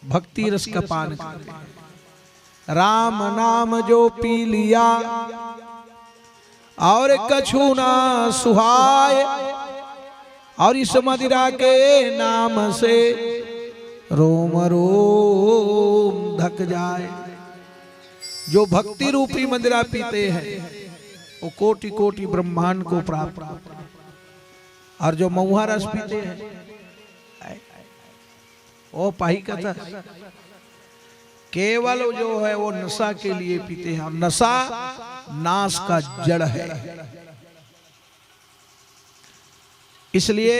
भक्ति रस का पान करते हैं। राम नाम जो पी लिया और कछु ना सुहाए, और इस मदिरा के नाम से रोम रोम धक जाए। जो भक्ति रूपी मदिरा पीते हैं वो कोटि कोटि ब्रह्मांड को प्राप्त करते हैं, और जो महुआ रस पीते हैं वो पाही कथा केवल जो है वो नशा के लिए पीते हैं, और नशा नाश का जड़ है। इसलिए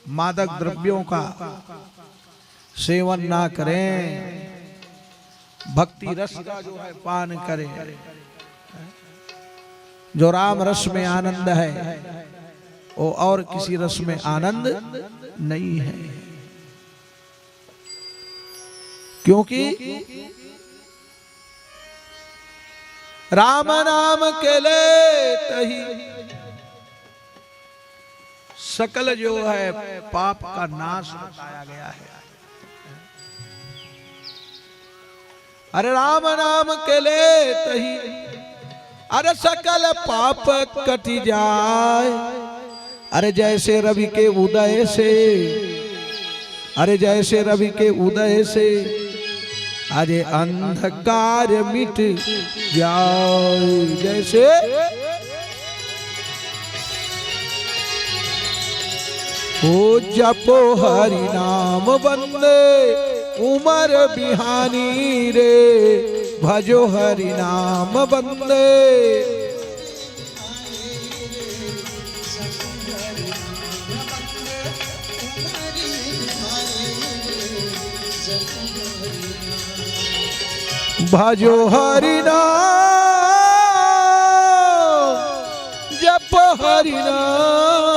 मादक द्रव्यों का सेवन ना करें, भक्ति रस का जो है पान करें। जो राम रस में आनंद है वो और किसी रस में आनंद नहीं है, क्योंकि राम नाम के लेतहि सकल जो है पाप का नाश बताया गया है। अरे राम नाम के लेतहि अरे सकल पाप कट जाए। अरे जैसे रवि के उदय से, अरे जैसे रवि के उदय से अरे अंधकार मिट जाए। जैसे ओ जपो हरि नाम बंदे उमर बिहानी रे, भजो हरि नाम बंदे। भजो हरि नाम जप हरि नाम,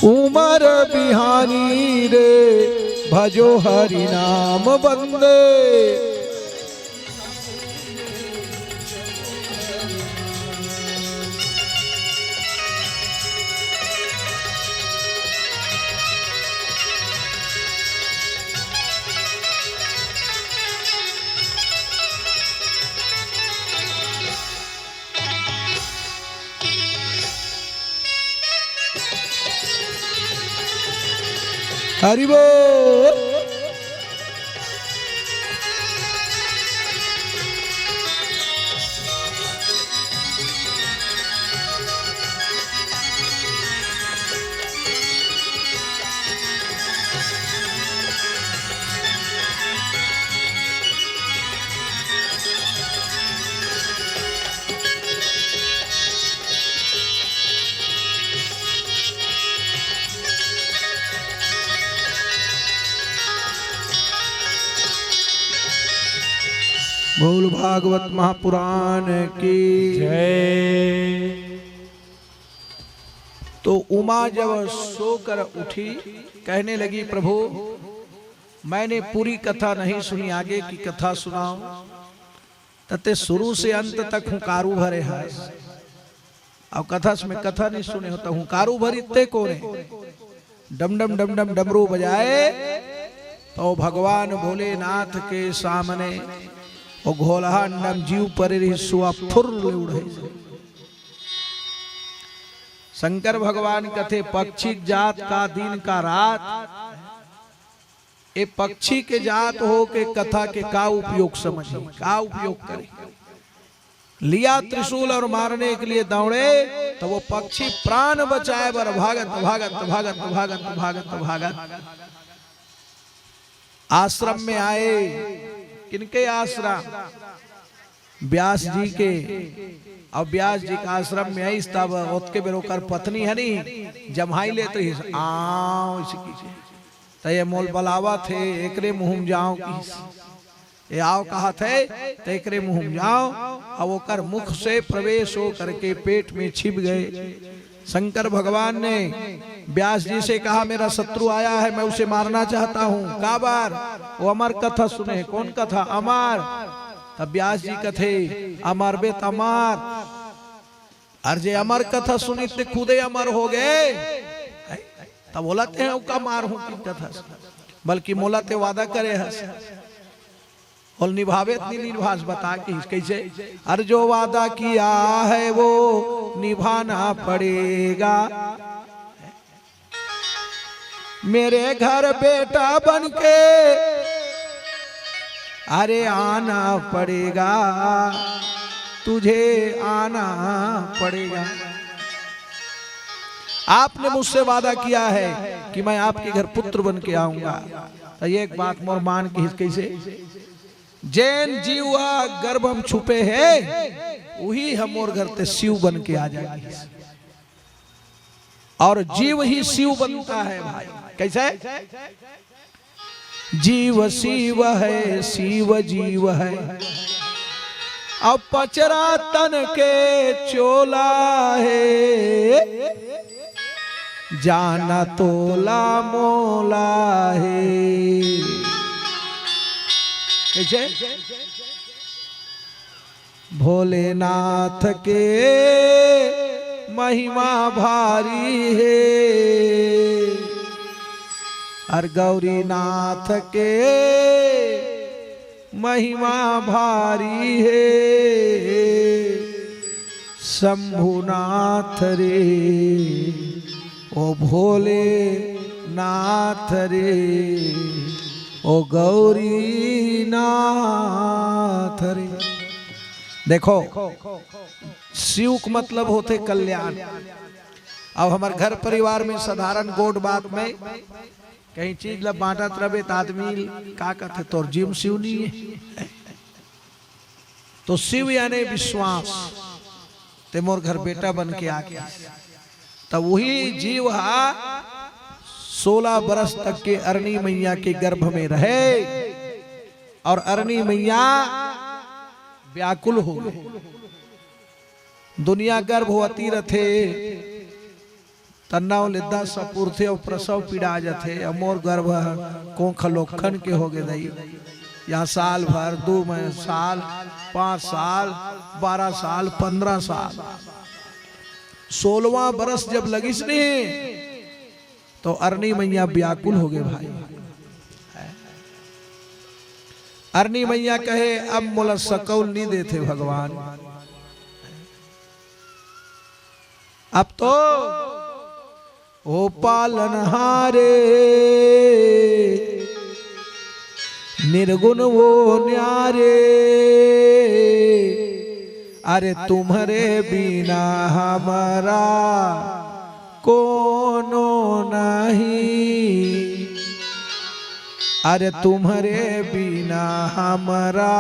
उमर बिहानी रे, भजो हरि नाम बंदे। हरि बोल। बोल भागवत महापुराण की जय। तो उमा जब सोकर उठी कहने लगी, प्रभु मैंने पूरी कथा नहीं सुनी, आगे की कथा सुनाओ। तते शुरू से अंत तक हुंकारू भरे है। अब कथा में कथा नहीं सुने हो तो हुंकारू भरीते कोने। डम डम डम डम डमरू बजाए तो भगवान भोलेनाथ के सामने वो घोलहा नम जीव पर सुआ फुर उड़े। शंकर भगवान कथे पक्षी जात का दिन का रात, ये पक्षी के जात हो के कथा के का उपयोग समझे, का उपयोग करे। लिया त्रिशूल और मारने के लिए दौड़े तो वो पक्षी प्राण बचाए बर भागत भागत भागत भागत भागत भागत आश्रम में आए। किनके आश्रम? व्यास जी के। अब व्यास जी का आश्रम में आई तब उसके बेरोकर पत्नी है नहीं जमाई ले तो आओ तो ये मोल बलावा थे एकरे मुँह जाओ की, ये आओ कहा थे तो एकरे मुँह जाओ। अब वो कर मुख से प्रवेश हो करके पेट में छिप गए। शंकर भगवान ने व्यास जी से कहा मेरा शत्रु आया है, मैं उसे मारना चाहता हूँ। का बार? वो अमर कथा सुने। कौन कथा? अमर। तब व्यास जी कथे अमर बेत अमर और जे अमर कथा सुनी ते खुदे अमर हो गए तब बोलाते हैं का मार हूं की कथा बल्कि मोलाते वादा करे हस और निभावे इतनी निर्भाष बता कि कैसे अरे जो वादा किया है वो निभाना पड़ेगा मेरे घर बेटा बनके अरे आना पड़ेगा तुझे आना पड़ेगा। आपने मुझसे वादा किया है कि मैं आपके घर पुत्र बन के आऊंगा तो ये एक बात मोर मान की कैसे जैन जीवा गर्भ हम छुपे है वही हम और घर ते शिव बन के आ जाएंगे और जीव ही शिव बनता है भाई। कैसे जीव शिव है शिव जीव है अब पचरा तन के चोला है जाना तोला मोला है। कैसे भोलेनाथ के महिमा भारी है और गौरीनाथ के महिमा भारी है शंभुनाथ रे ओ भोले नाथ रे ओ गौरी नाथ रे। देखो शिव का मतलब होते कल्याण। अब हमारे घर परिवार में साधारण गोड बात में कहीं चीज ला बांटा तरबे आदमी का कहते तो जीव शिव नहीं है तो शिव यानी विश्वास ते मोर घर बेटा बन के आ गया तब वही जीव 16 बरस तक के अरणी मैया के गर्भ में रहे और अरणी मैया व्याकुल हो गए दुनिया गर्भवती रथे तन्नाव लिद्दा सपुर थे और प्रसव पीड़ा जथे अमोर गर्भ को खलोखन के हो गए दई यहाँ साल भर 2 साल 5 साल 12 साल 15 साल 16वां बरस जब लगिस ने तो अरणी मैया व्याकुल हो गए भाई। अरणी मैया कहे अब मोला सकौल नहीं देते भगवान अब तो ओ पालनहारे निर्गुण वो न्यारे अरे तुम्हारे बिना हमारा कोनो नहीं अरे तुम्हारे बिना हमारा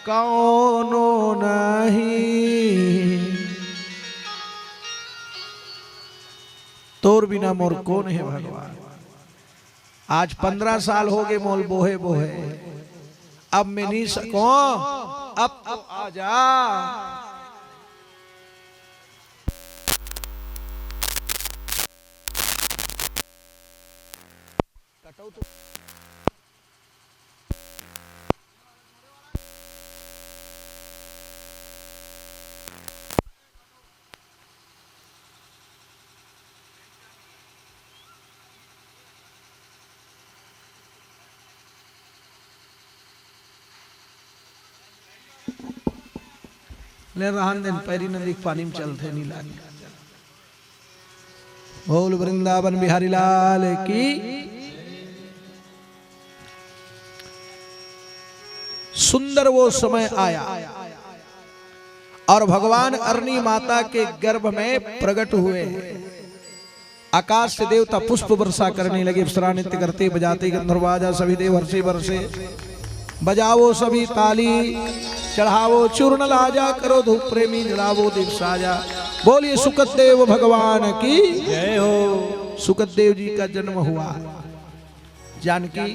कोनो नहीं तोर बिना मोर कौन है भगवान। आज 15 साल हो गए मोल बोहे बोहे अब मैं नहीं सको अब आ जा ले रहन दिन पैरी नदी पानी में चलते नहीं लागे। बोल वृंदावन बिहारी लाल की। सुंदर वो समय आया और भगवान अरणी माता के गर्भ में प्रकट हुए। आकाश से देवता पुष्प वर्षा करने लगे, अप्सरा नृत्य करते बजाते गंधर्वाजा सभी देव हर्षे वर्षे। बजावो सभी ताली, चढ़ावो चूर्ण लाजा, करो धूप प्रेमी जलावो दीप साजा। बोलिए सुकदेव भगवान की जय हो। सुकदेव जी का जन्म हुआ। जानकी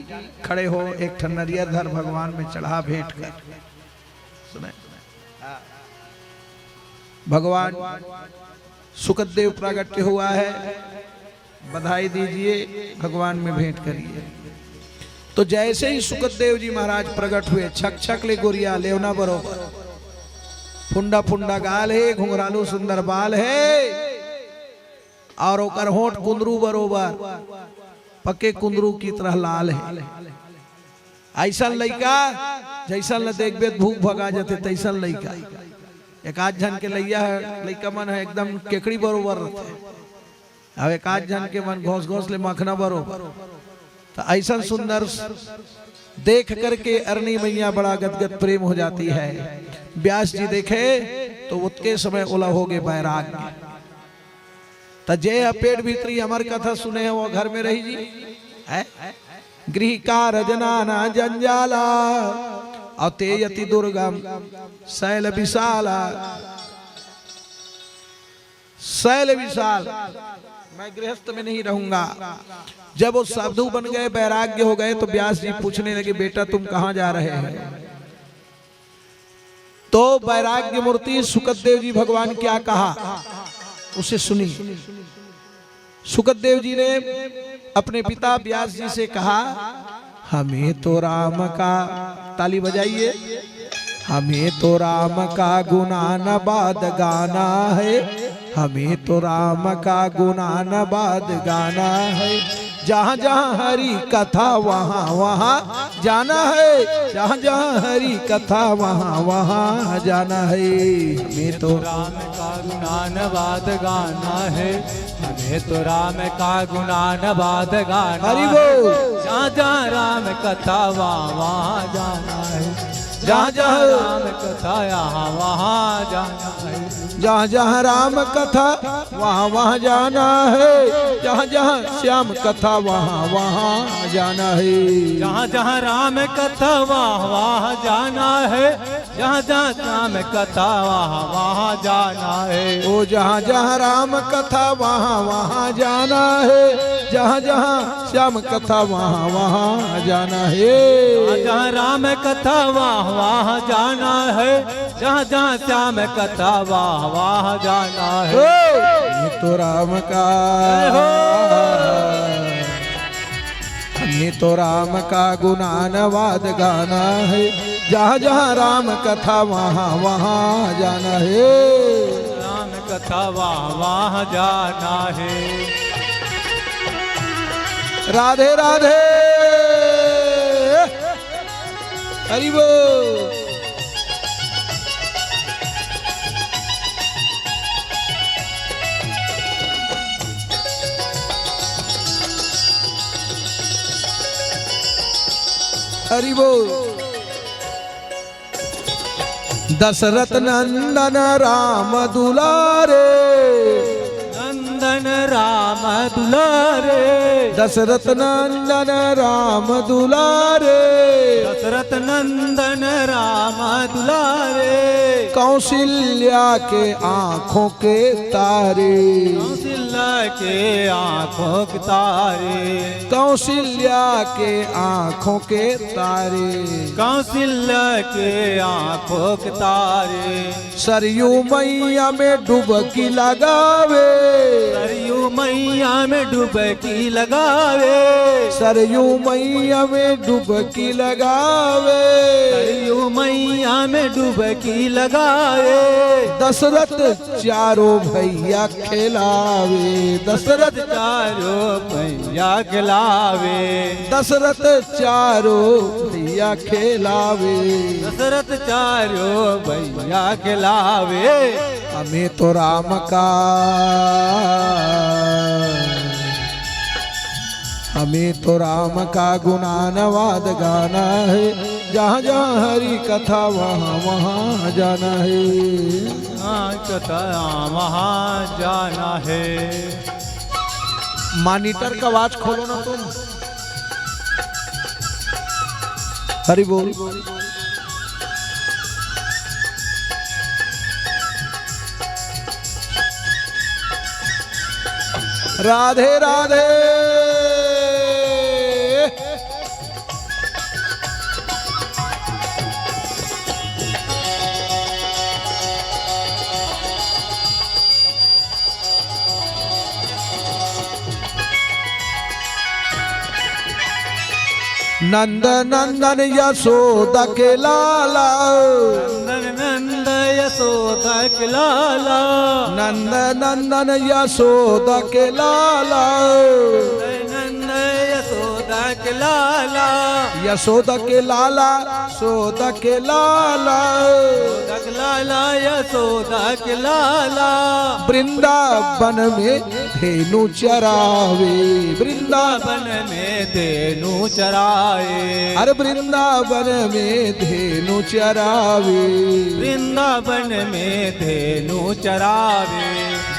खड़े हो, एक ठन नरियर धर भगवान में चढ़ा भेंट कर। सुने भगवान सुकदेव प्रकट हुआ है, बधाई दीजिए, भगवान में भेंट करिए। तो जैसे ही सुकदेव जी महाराज प्रकट हुए, छक छक ले गोरिया लेवना बरोबर। फुंडा फुंडा गाल है, घुंघरालू सुंदर बाल है, और ओकर होंठ कुंदरू बरोबर पक्के कुंदरू की तरह लाल है। ऐसा लड़का जैसन ल देखबे भूख भगा जाते तैसन लड़का। एक आध जन के लैया है लड़का मन है एकदम केकड़ी बरोबर रहते, अब एक आध जन के मन घोस घोस ले मखना बरोबर। तो ऐसा सुंदर देख करके अरणी मैया बड़ा गदगद प्रेम हो जाती है। व्यास जी देखे तो उतके समय ओला हो गए बैराग। तो जय पेट भीतरी हमार कथा सुने वो घर में रही जी है गृह का रजनाना जंजाला अतेयति दुर्गम शैल विशाला। शैल विशाल मैं गृहस्थ में नहीं रहूंगा। जब वो साधु बन गए वैराग्य हो गए तो व्यास जी पूछने लगे बेटा तुम कहां जा रहे हैं। तो वैराग्य मूर्ति सुखदेव जी भगवान क्या कहा उसे सुनी। सुखदेव जी ने अपने पिता व्यास जी से कहा हमें तो राम का, ताली बजाइए, हमें तो राम का गुणानुवाद गाना है, हमें तो राम का गुणानुवाद गाना है। जहाँ जहाँ हरि कथा वहाँ वहाँ जाना है, जहाँ जहाँ हरि कथा वहाँ वहाँ जाना है। हमें तो राम का गुणानुवाद गाना है, हमें तो राम का गुणानुवाद गाना हरि है। बोल। जहाँ जहाँ राम कथा वहाँ वहाँ जाना है, जहाँ जहाँ राम कथा यहाँ वहाँ जाना है। जहाँ जहाँ राम कथा वहाँ वहाँ जाना है, जहाँ जहाँ श्याम कथा वहाँ वहाँ जाना है। जहाँ जहाँ राम कथा वहाँ वहाँ जाना है, जहाँ जहाँ श्याम कथा वहाँ वहाँ जाना है। ओ जहाँ जहाँ राम कथा वहाँ वहाँ जाना है, जहाँ जहाँ श्याम कथा वहाँ वहाँ जाना है। जहाँ राम कथा वहाँ वहाँ जाना है, जहाँ जहाँ श्याम कथा वहाँ वहाँ जाना है। ये तो राम का, हमने तो राम का गुणानुवाद गाना है, जहाँ जहाँ राम कथा वहाँ वहाँ जाना है। राम कथा वहाँ वहाँ जाना है। राधे राधे हरि बोल। हरि बोल। दशरथ नंदन राम दुलारे, नंदन राम दुलारे, दशरथ नंदन राम दुलारे, दशरथ नंदन राम दुलारे। कौशल्या के आंखों के तारे, कौशल्या के आंखों के तारे, कौशल्या के आंखों के तारे, कौशल्या के आंखों के तारे। सरयू मैया में डुबकी लगावे, सरयू मैया में डुबकी लगावे, सरयू मैया में डुबकी लगावे, सरयू मैया में डुबकी लगावे। दशरथ चारों भैया खिलावे, दशरथ चारों भैया खिलावे, दशरथ चारों भैया खिलावे। दशरथ चारों भैया खिलावे। हमें तो राम का, हमें तो राम का गुणानुवाद गाना है, जहाँ जहाँ हरि कथा वहाँ वहाँ जाना है। हाँ कथा वहाँ जाना है। मॉनिटर का आवाज खोलो ना तुम। हरि बोल। राधे राधे नंद नंदन यशोदा के लाला, नंदन नंद यशोदा के लाला, नंद नंदन यशोदा के लाला, नंद यशोदा के लाला, यशोदा के लाला, यशोदा के लाला, यशोदा के लाला, यशोदा के लाला। वृंदावन में धेनु चरावे, वृंदावन में धेनु चराए, अरे वृंदावन में धेनु चरावे, वृंदावन में धेनु चरावे।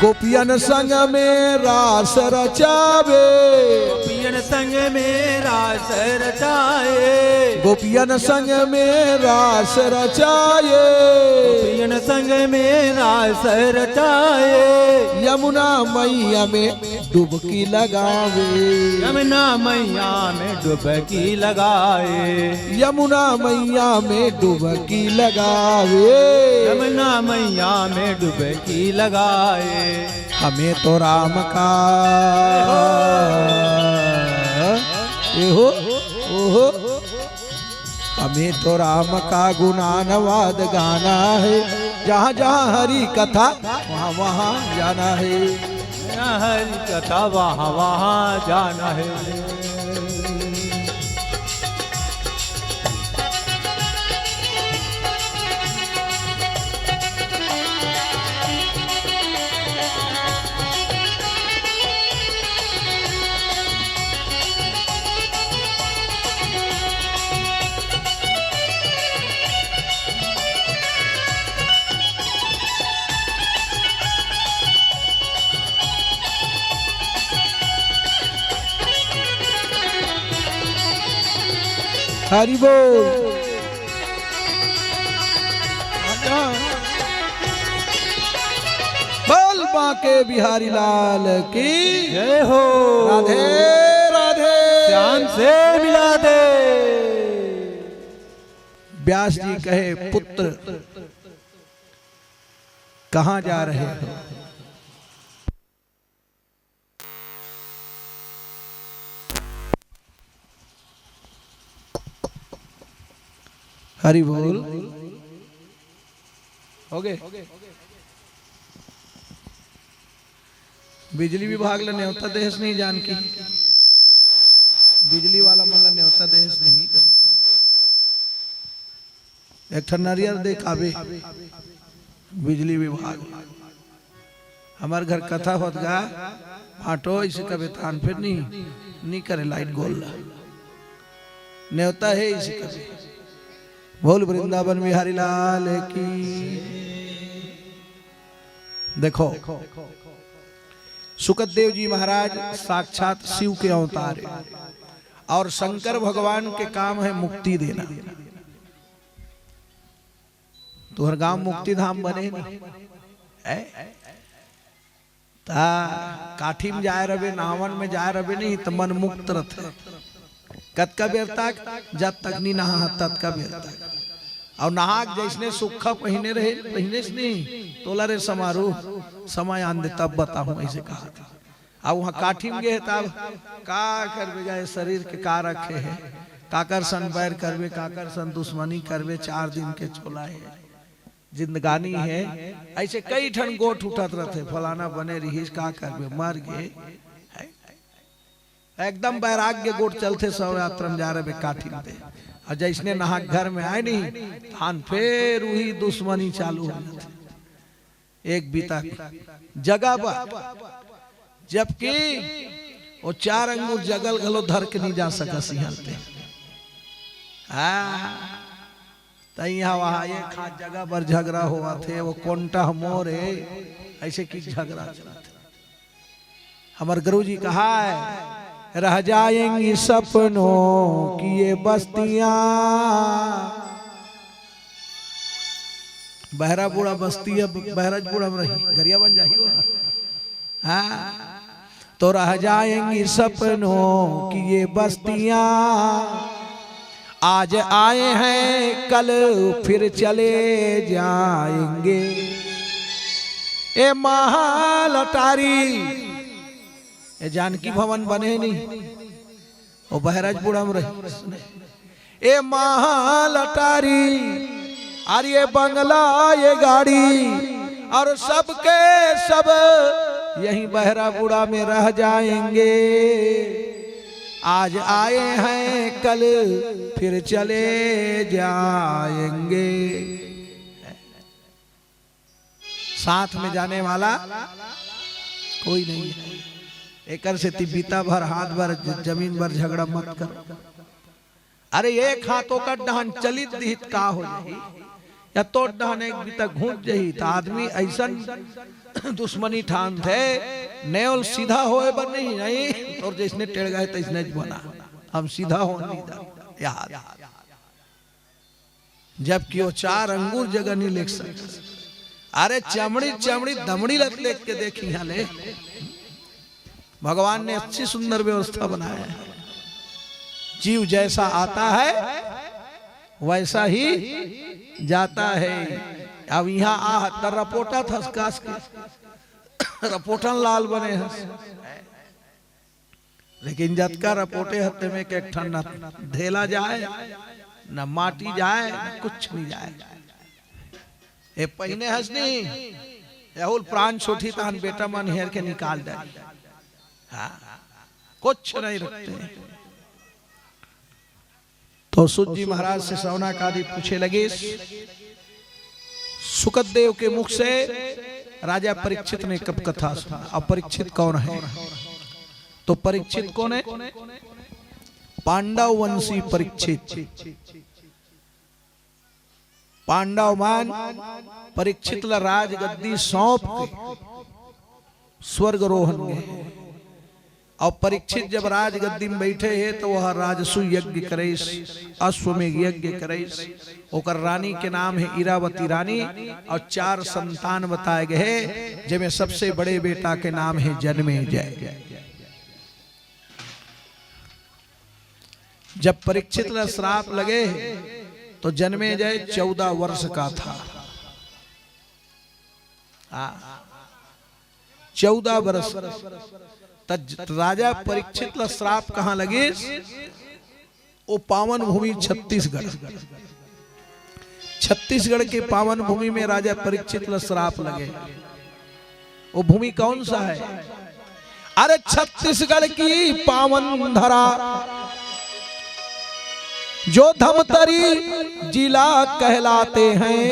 गोपियन संग में रास रचावे, गोपियन संग में रास रचाए, गोपियन संग में रास रचाए, गोपियन संग में रास रचाए। यमुना मैया में डुबकी लगावे, यमुना मैया में डुबकी लगाए, यमुना मैया में डुबकी लगावे, यमुना मैया में डुबकी लगाए। हमें तो राम का एहो ओहो, हमें तो राम का गुणानुवाद गाना है, जहाँ जहाँ हरि कथा वहाँ वहाँ जाना है, हरि कथा वहाँ वहाँ जाना है। हरि बोल। बोल बांके बिहारी लाल की जय हो। राधे राधे। श्याम से मिला दे। व्यास जी कहे पुत्र कहाँ जा रहे हो? हरि बोल। हो गए। बिजली विभाग ले न्योता देश नहीं जान की, बिजली वाला मला न्योता देश नहीं कर। एक ठन नारियल देखावे बिजली विभाग। हमारे घर कथा होत गा फाटो इसे कभी तान फिर नहीं करे लाइट गोल न्योता है इसे कभी। बोल वृंदावन बिहारी लाल की। देखो सुखदेव जी महाराज साक्षात शिव के अवतार है और शंकर भगवान के काम है मुक्ति देना। तुहर गांव मुक्ति धाम बने नहीं ता काठी में जाए रहे नावन में जाए रहे नहीं तो मन मुक्त रहते। कत का बेर तक जब तक नहीं नहा तब का बेर तक। और नहाक जैसने सुखा पहिने रहे पहिने से नहीं तोला रे समारोह समय आन दे तब बताऊं ऐसे कहा था। अब वहाँ काठी में गए तब का करवे जाए शरीर के का रखे है काकर सन बैर करवे काकर सन दुश्मनी करवे 4 दिन के चोला है जिंदगानी है। ऐसे कई ठन गोठ उठत रहते फलाना बने रही का करवे मर गए एकदम वैराग्य गोठ चलते सब यात्रा में जा रहे काठी में और जैसने नहा घर में आए नहीं थान फिर वही दुश्मनी चालू हो जाती। एक बीता जगह पर जबकि वो 4 अंगूर जगल गलो धर के नहीं जा सका सिंहलते। यहाँ वहां एक हाथ जगह पर झगड़ा हुआ थे वो कोंटा मोरे ऐसे की झगड़ा चला था। हमारे गुरु जी कहा है रह जाएंगी सपनों की ये बस्तियां। बहरा बूढ़ा बस्ती अब बहराज बूढ़ा में रही गरिया बन जाही हो। हाँ तो रह जाएंगी सपनों की ये बस्तियां। आज आए हैं कल फिर चले जाएंगे। ए महल अटारी ये जानकी भवन बने नहीं वो बहराजपुरा में रहे। ए महल अटारी और ये बंगला ये गाड़ी और सबके सब यहीं बहरा बूढ़ा में रह जाएंगे। आज आए हैं कल फिर चले जाएंगे। साथ में जाने वाला कोई नहीं है। एकर से बीता भर हाथ भर जमीन भर झगड़ा मत करो। अरे एक हाथों का डहन चलित दिहित का हो जाही या तो डहन एक बीता घूट जही तो आदमी ऐसा दुश्मनी ठान थे नेवल सीधा होए पर नहीं और जिसने टेढ़ गए तैसने बना हम सीधा हो नहीं यार। जबकि वो 4 अंगूर जगह नहीं लिख सकते। अरे चमड़ी चमड़ी दमड़ी लत लेख के देखी यहाँ ले। भगवान ने अच्छी सुंदर व्यवस्था बनाया है। जीव जैसा आता है वैसा ही जाता है। अब यहाँ आ तर रपोटा था कास के रपोटन लाल बने हैं। लेकिन जतका रपोटे हत्ते में के ठंडा धेला जाए न माटी जाए न कुछ नहीं जाए। ए पहिने हंसनी यहुल प्राण छोटी तान बेटा मन हेर के निकाल दे। हाँ, कुछ नहीं रखते। तो सुत जी महाराज से सौनक आदि पूछे लगे। सुकदेव के मुख से राजा परीक्षित ने कब कथा सुना। अब परीक्षित कौन है? तो परीक्षित कौन है? पांडव वंशी परीक्षित। पांडव मान परीक्षित ला राज गद्दी सौंप के स्वर्गरोहन गए। और परीक्षित जब राज गद्दी में बैठे हैं तो वह राजसु यज्ञ करेस, अश्वमेघ यज्ञ करेस। ओकर रानी के नाम है इरावती रानी और 4 संतान बताए गए जिनमें सबसे बड़े बेटा के नाम है जन्मेजय। जब परीक्षित ला श्राप लगे तो जन्मेजय 14 वर्ष का था। 14 वर्ष। राजा परीक्षित ला श्राप कहां लगे? वो पावन भूमि छत्तीसगढ़। छत्तीसगढ़ के पावन भूमि में राजा परीक्षित ला श्राप लगे। वो भूमि कौन सा है? अरे छत्तीसगढ़ की पावन धरा जो धमतरी जिला कहलाते हैं।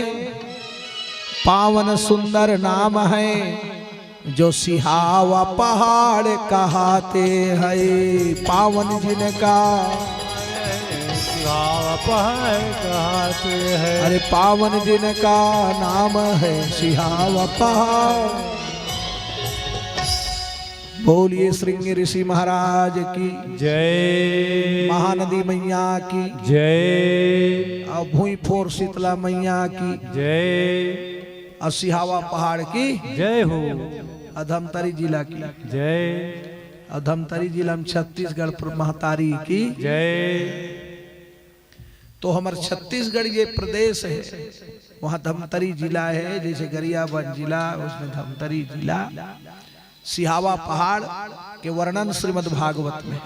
पावन सुंदर नाम है जो सिहावा पहाड़ कहाते हैं। पावन जिनका सिहावा पहाड़ कहाते हैं। अरे पावन जिनका नाम है सिहावा पहाड़। बोलिए श्रृंगी ऋषि महाराज की जय। महानदी मैया की जय। और भूई फोर शीतला मैया की जय। और सिहावा पहाड़ की जय हो। अधमतरी जिला की जय। अधमतरी जिला में छत्तीसगढ़ महतारी की जय। तो हमारे छत्तीसगढ़ ये प्रदेश है, वहाँ धमतरी जिला है। जैसे गरियाबंद जिला उसमें धमतरी जिला। सिहावा पहाड़ के वर्णन श्रीमद् भागवत में।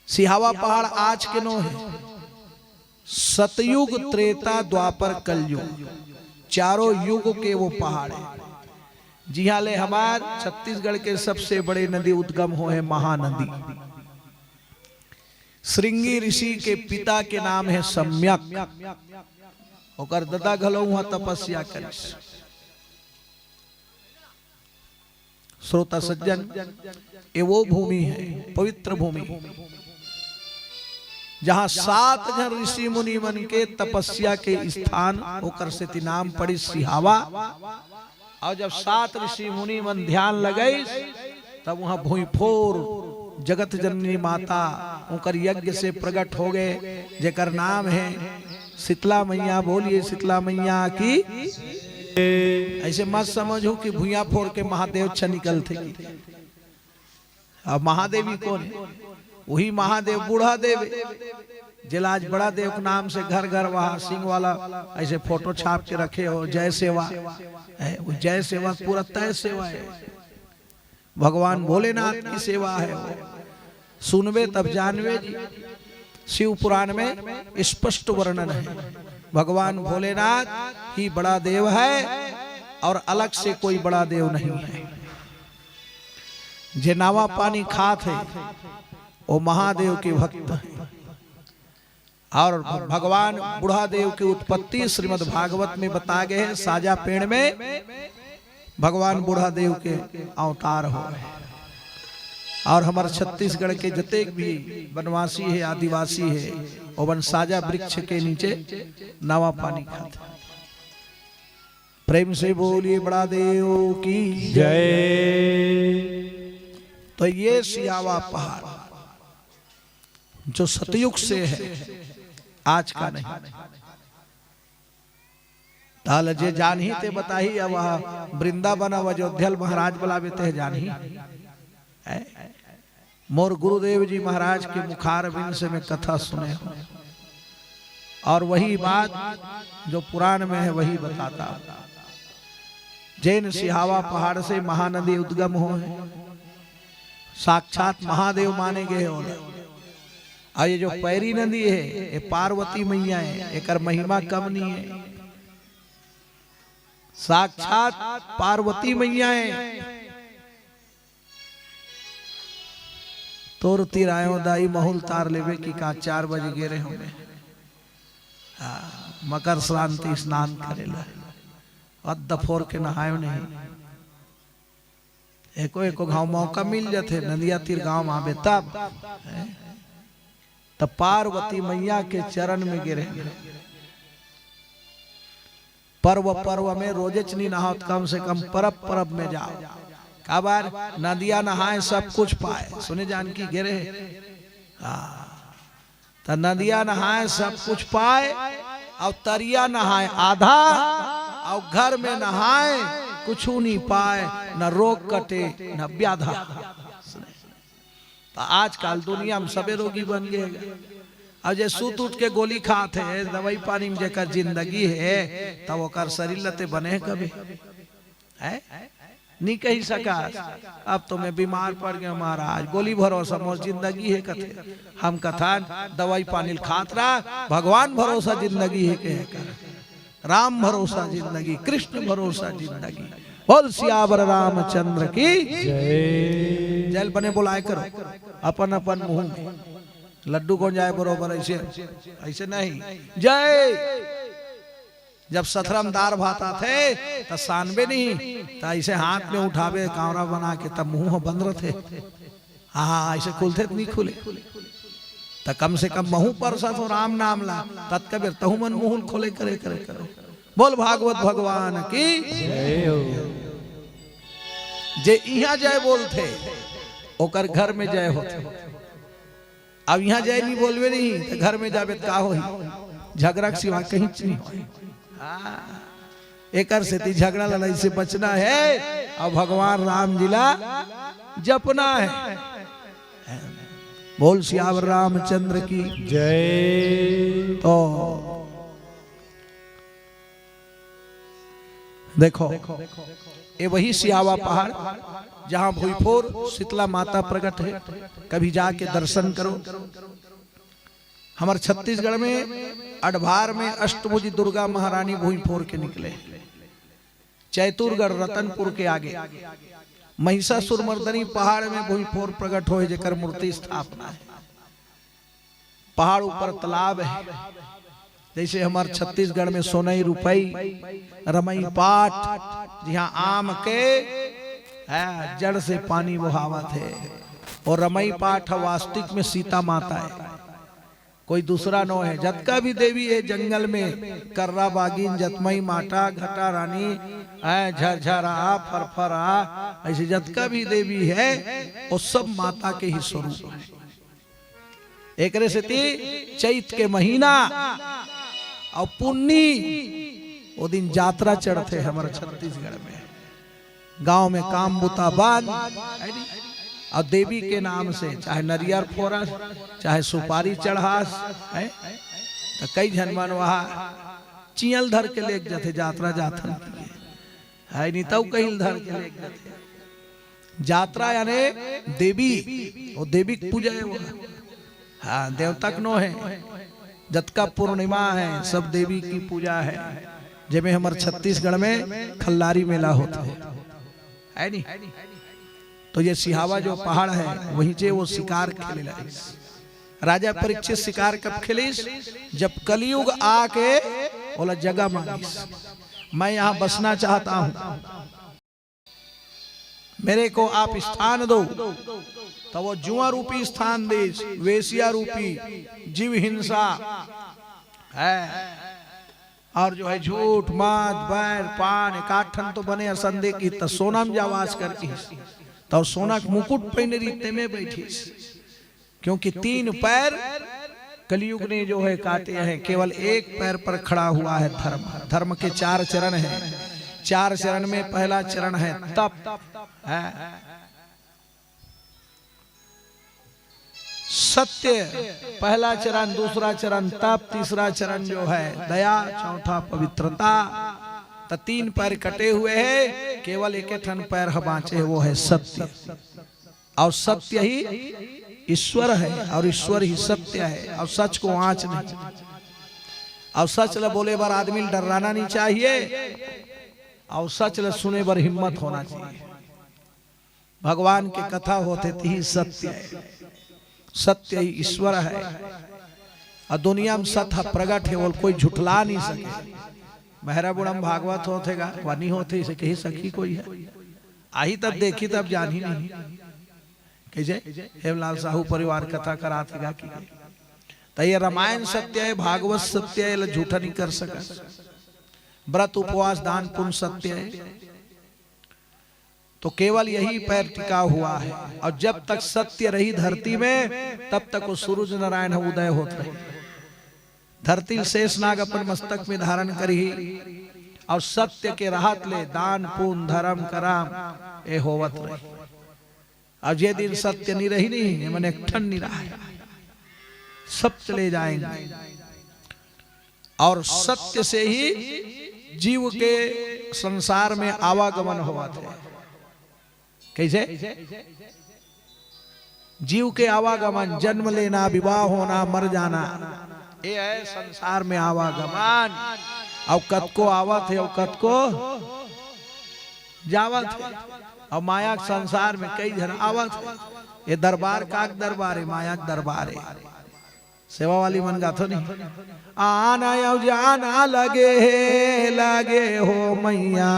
सिहावा पहाड़ आज के नो है। सतयुग, त्रेता, द्वापर, कलयुग, चारों युग के वो पहाड़ है। जी हाँ ले हमार छत्तीसगढ़ के सबसे बड़े नदी उद्गम हो है महानदी। श्रृंगी ऋषि के पिता के नाम है सम्यक। ओकर दादा घलो वहां तपस्या करे। श्रोता सज्जन, ये वो भूमि है, पवित्र भूमि, जहां 7 जन ऋषि मुनि मन के तपस्या के स्थान होकर से नाम पड़ी सिहावा। और जब 7 ऋषि मुनि मन ध्यान लगे तब वहां भूईफोर जगत जननी माता उनकर यज्ञ से प्रकट हो गए, जेकर नाम है शीतला मैया। बोलिए शीतला मैया की। ऐसे मत समझो कि भूया फोड़ के महादेव छ निकलते। अब महादेवी कौन है? वही महादेव बूढ़ा देव जिलाज बड़ा देव के नाम से घर घर वहाँ सिंह वाला ऐसे फोटो छाप के रखे हो। जय सेवा है, वो जय सेवा पूरा तय सेवा है। भगवान भोलेनाथ की सेवा है। वो सुनवे तब जानवे जी। शिव पुराण में स्पष्ट वर्णन है। भगवान भोलेनाथ ही बड़ा देव है और अलग से कोई बड़ा देव नहीं है। जे नावा पानी खात है वो महादेव के भक्त है। और भगवान बुढ़ा देव की उत्पत्ति श्रीमद् भागवत में बता गए हैं। साजा पेड़ में भगवान बुढ़ा देव के अवतार हो। और हमारे छत्तीसगढ़ के जते भी वनवासी है आदिवासी है वो वन साजा वृक्ष के नीचे नावा पानी खाते। प्रेम से बोलिए बड़ा देव की जय। तो ये सियावा पहाड़ जो सतयुग से है, आज का नहीं। ताल जे जान ही ते बताही। अब वृंदावन अब अयोध्या महाराज बुलावे ते जान ही। मोर गुरुदेव जी महाराज के मुखारबिंद से मैं कथा सुने हूं और वही बात जो पुराण में है वही बताता। जैन सिहावा पहाड़ से महानदी उद्गम हो है, साक्षात महादेव माने गए हो। और ये जो पैरी नदी है ये पार्वती मैया है, एक महिमा कम नहीं है। साक्षात पार्वती मैया है। तोर तिरायो दाई महुल तार लेवे की का 4 बजे गिरे होंगे। मकर श्रांति स्नान करेला दफोर के नहायो नहीं। एको एको गांव मौका मिल जाते नदिया तीर गांव आवे तब पार्वती मैया के चरण में गिरे। पर्व पर्व में रोजेच नहीं नहाओ, कम से कम परब परब में जाओ। काबार नदिया नहाए सब कुछ पाए। सुने जानकी गिरे तो नदिया नहाए सब कुछ पाए और तरिया नहाए आधा और घर में नहाए कुछ नहीं पाए, न रोग कटे न व्याधा। तो आजकल दुनिया में सबे रोगी बन गए। अब जे सूत उठ के गोली खाते है दवाई पानी में जेकर जिंदगी है तब वो शरीर लते बने कभी है नहीं कही सका। अब तो मैं बीमार पड़ गया महाराज, गोली भरोसा मोर जिंदगी है कथे। हम कथा दवाई पानी खात रहा, भगवान भरोसा जिंदगी है के राम भरोसा जिंदगी, कृष्ण भरोसा जिंदगी। बोल सियावर रामचंद्र की जय। जल बने बुलाए करो अपन अपन मुंह में लड्डू कौन जाए बरोबर, ऐसे ऐसे नहीं। जय। जब सथरम दार भाता थे तो सानबे नहीं तो ऐसे हाथ में उठावे कावरा बना के तब मुंह बंद रहे। हाँ ऐसे खुलते नहीं खुले तो कम से कम महू पर तो राम नाम ला तत्कबीर तहु मन मुंह खोले करे करे करे। बोल भागवत भगवान की जे यहाँ जय बोलते ओकर घर में जय होते। अब यहाँ जय नहीं बोलवे नहीं तो घर में जावे का हो झगड़ा के सिवा कहीं नहीं हो। एक से झगड़ा लड़ाई से बचना है और भगवान राम जिला जपना है। बोल सियावर रामचंद्र की जय। तो देखो ये वही सियावा पहाड़ जहां भूईफोर शीतला माता प्रकट है। कभी जाके दर्शन करो। हमारे छत्तीसगढ़ में अडभार में अष्टभुजी दुर्गा महारानी भूईफोर के निकले। चैतुरगढ़ रतनपुर के आगे महिषासुर मर्दनी पहाड़ में भूईफोर प्रकट हो जेकर मूर्ति स्थापना है। पहाड़ ऊपर तालाब है। जैसे हमारे छत्तीसगढ़ में सोनई रुपई रमई पाट जहाँ आम के जड़ से पानी बहावत है। और रमई पाठ वास्तविक में सीता माता है, कोई दूसरा नो है। जतका भी देवी है जंगल में कर्रा बागिन जतमई माटा घटा रानी झरझरा फरफरा ऐसे जतका भी देवी है वो सब माता के ही स्वरूप है। एक से चैत के महीना और पुन्नी वो दिन यात्रा चढ़ते हमारे छत्तीसगढ़ में। गांव में काम बुता बांध और देवी के नाम से चाहे नरियर फोरस चाहे सुपारी चढ़ास है तो कई जनमन वहाँ चियल धर के लेके जाते यात्रा जाथन है नहीं तब कहीं धर के लेके जाते यात्रा यानी देवी और देवी पूजा है वो हाँ देवतक नो है, जतका पूर्णिमा है सब देवी की पूजा है। जेमे हमारे छत्तीसगढ़ में खल्लारी मेला होता है नहीं। तो ये सिहावा जो पहाड़ है वहीं से वो शिकार खेले लगे। राजा परीक्षित शिकार कब खेलिस? जब कलयुग आके बोला जगह मांगिस, मैं यहाँ बसना चाहता हूँ, मेरे को आप स्थान दो। तो वो जुआ रूपी स्थान देश, वेश्या रूपी जीव हिंसा है, और जो है झूठ मात बैर पान काठन तो बने असंदे की। तो सोना में जावाज करके तो सोना का मुकुट पहने रीते में बैठी, क्योंकि 3 पैर कलयुग ने जो है काटे हैं, केवल एक पैर पर खड़ा हुआ है धर्म। धर्म के 4 चरण हैं। 4 चरण में पहला चरण है तप है, सत्य पहला चरण, दूसरा चरण तप, तीसरा चरण जो है दया, चौथा पवित्रता। तो 3 पैर कटे हुए हैं, केवल एक ठन पैर बाँचे, वो है सत्य। और सत्य ही ईश्वर है, और ईश्वर ही सत्य है, और सच को आँच नहीं। और सच ल बोले बार आदमी डराना नहीं चाहिए, और सच ल सुने बार हिम्मत होना चाहिए। भगवान की कथा होते ही सत्य है, सत्य ही ईश्वर है, और दुनिया में सत्य प्रगट है, वो कोई झुठला नहीं सके। महरा बुढ़म भागवत होतेगा वनी होते इसे कही सखी कोई है, आई तब देखी तब जानी नहीं। कैसे हेमलाल साहू परिवार कथा करातेगा कि तो ये रामायण सत्य है, भागवत सत्य है, झूठा नहीं कर सका। व्रत उपवास दान पुण्य सत्य है, तो केवल यही पैर टिका हुआ है। और जब तक सत्य रही धरती में, तब तक वो सूरज नारायण उदय होते रहे। धरती शेषनाग अपन मस्तक में धारण करी, और सत्य के राहत ले दान पुण्य धर्म कराम ए होवत रहे। अब ये दिन सत्य नहीं रही, नहीं मैंने ठन नहीं रहा, सब चले जाएंगे। और सत्य से ही जीव के संसार में आवागमन हुआ था। कैसे? जीव के आवागमन, जन्म लेना, विवाह होना, मर जाना, ये है संसार में आवागमन। और कत को आवत है और कत को जावत है। और माया के संसार में कई जन आवत है। ये दरबार का दरबार है, माया का दरबार है। सेवा वाली मन गाथो नहीं, आना या जाना लगे हो मैया,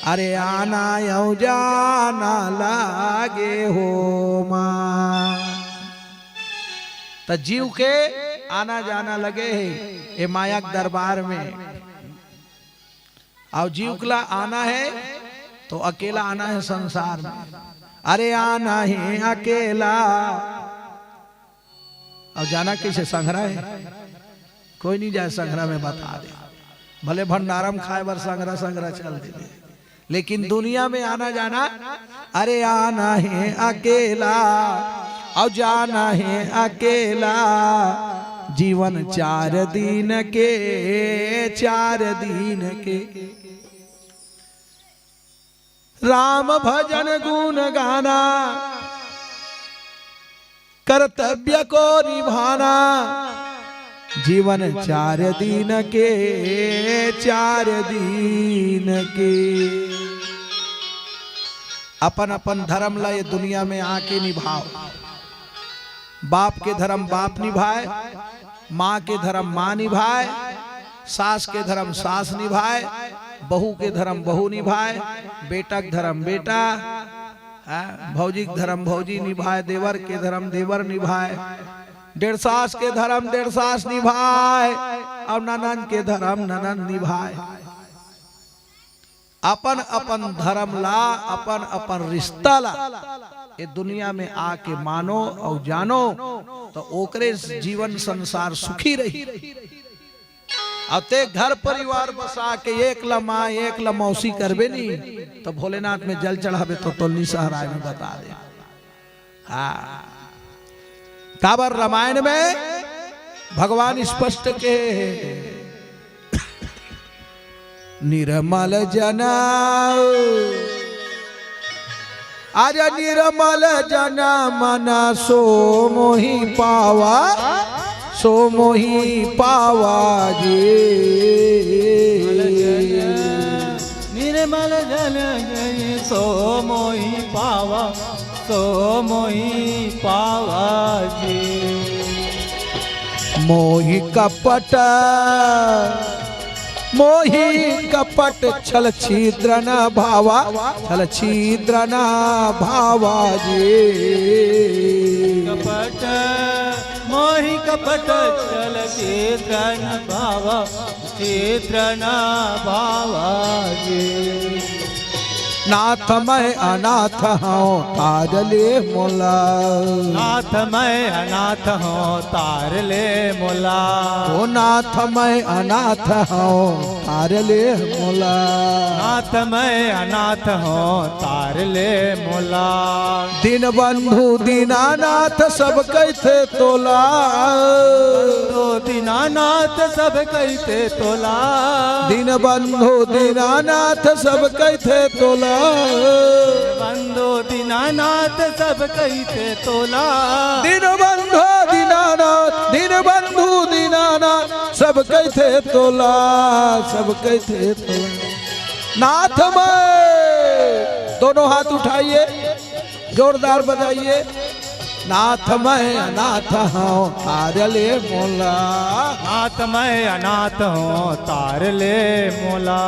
अरे आना यौ जाना लागे हो माँ। तो जीव के आना जाना लगे है ये माया के दरबार में। और जीव का आना है तो अकेला आना है संसार में। अरे आना है अकेला, और जाना कैसे? संघरा है, कोई नहीं जाए संघरा में, बता दे। भले भंडारम खाए बर संघरा चल दे, लेकिन दुनिया में आना जाना, अरे आना है अकेला और जाना है अकेला। जीवन 4 दिन के, 4 दिन के। राम भजन गुण गाना, कर्तव्य को निभाना। जीवन 4 दिन के, 4 दिन के। अपन अपन धर्म ला ये दुनिया में आके निभाओ। बाप के धर्म बाप निभाए, माँ के धर्म माँ निभाए, सास के धर्म सास निभाए, बहू के धर्म बहू निभाए, बेटा के धर्म बेटा, भौजी के धर्म भौजी निभाए, देवर के धर्म देवर निभाए, 1.5 सास के धर्म 1.5 सास निभाए, और ननन के धर्म ननन निभाए। अपन अपन धर्म ला, अपन अपन रिश्ता ला ये दुनिया में आके मानो और जानो, तो ओकरे जीवन संसार सुखी रही। अब ते घर परिवार बसा के एक ला माँ एक ला मौसी करबे नहीं, तो भोलेनाथ में जल चढ़ावे तो तोलनी सहराय में बता दे। हाँ, काबर रामायण में भगवान स्पष्ट के निर्मल जना आज निर्मल जन मन सो मोहि पावा, सो मोहि पावा जी। निर्मल जन जय सो मोहि पावा, सो मोहि पावा जी। मोहि कपट, मोहि कपट छल छिद्र न भावा, छल छिद्र न भावा जी। कपट मोहि कपट छल छिद्र न भावा, छिद्र न भावा जी। नाथ मैं अनाथ हूँ तार ले मोला, नाथ मैं अनाथ हूँ तार ले मोला। ओ नाथ मैं अनाथ हूँ तार ले मोला, नाथ मैं अनाथ हूँ तार ले मोला। दीन बंधु दीनानाथ सब कहते तोला, तो दीनानाथ सब कहते तोला। दीन बंधु दीनानाथ सब कहते तोला, बंधु दीनानाथ सब कहते तोला। दीन बंधु दीनानाथ, दीन बंधु दीनानाथ सब कहते तोला, सब कहते तोला। नाथ मैं, दोनों हाथ उठाइए जोरदार बजाइए। नाथ मैं अनाथ हूँ तार ले मोला, नाथ मैं अनाथ हूँ तार ले मोला।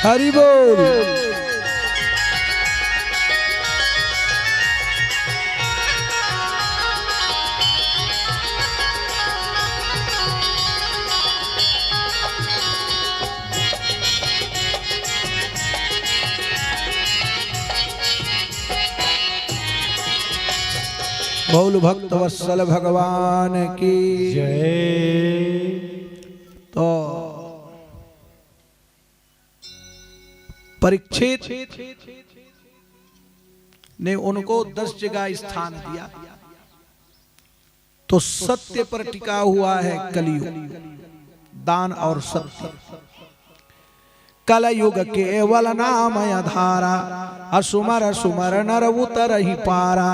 हरि बोल। बोल भक्त वत्सल भगवान की जय। तो परीक्षित ने उनको 10 जगह स्थान दिया। तो सत्य पर टिका हुआ है कलयुग, दान और सत्य। कलयुग केवल नाम धारा, असुमर सुमर नर उतर ही पारा।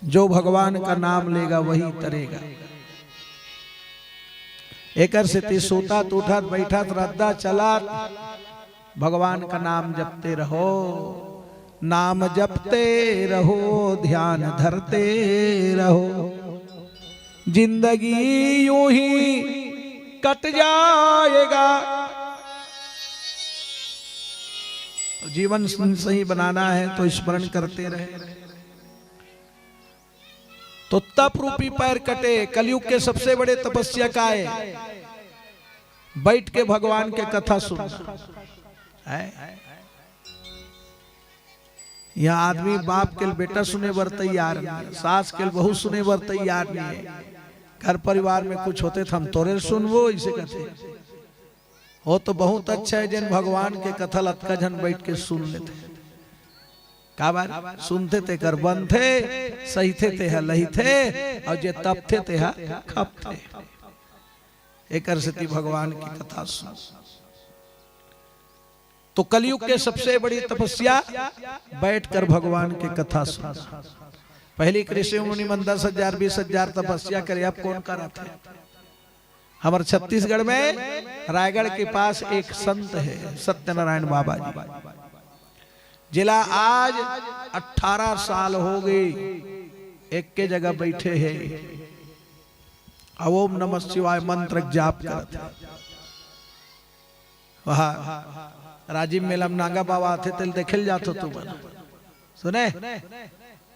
जो भगवान का नाम लेगा वही तरेगा। एकर से ती सोता उठत बैठत रद्दा चलत, भगवान का नाम जपते रहो, नाम जपते रहो, ध्यान धरते रहो। जिंदगी यूं ही कट जाएगा। जीवन सही बनाना है तो स्मरण करते रहे। तो तप रूपी पैर कटे। कलयुग के सबसे बड़े तपस्या का है बैठ के भगवान के कथा सुनना है। यह आदमी बाप के बेटा सुने बर तैयार नहीं, सास के बहू सुने बर तैयार नहीं है। घर परिवार में कुछ होते तो हम तोरे सुनवो, इसे कहते हो तो बहुत अच्छा है जिन भगवान के कथा लतका जन बैठ के सुन लेते। का बात सुनते ते कर बन थे, सही थे ते लही थे, और जे तप थे ते खप थे। एक सती भगवान की कथा सुन। तो कलयुग के सबसे बड़ी तपस्या बैठकर भगवान की कथा सुन। पहली कृषि मुनि मन 10,000 20,000 तपस्या करे, अब कौन करा थे। हमारे छत्तीसगढ़ में रायगढ़ के पास एक संत है सत्यनारायण बाबा जी, जिला आज 18 साल हो गए एक के जगह बैठे हैं, ओम नमः शिवाय मंत्र जाप करते। वहाँ राजीव मेला में नांगा बाबा आते थे, देखे जाते तुम सुने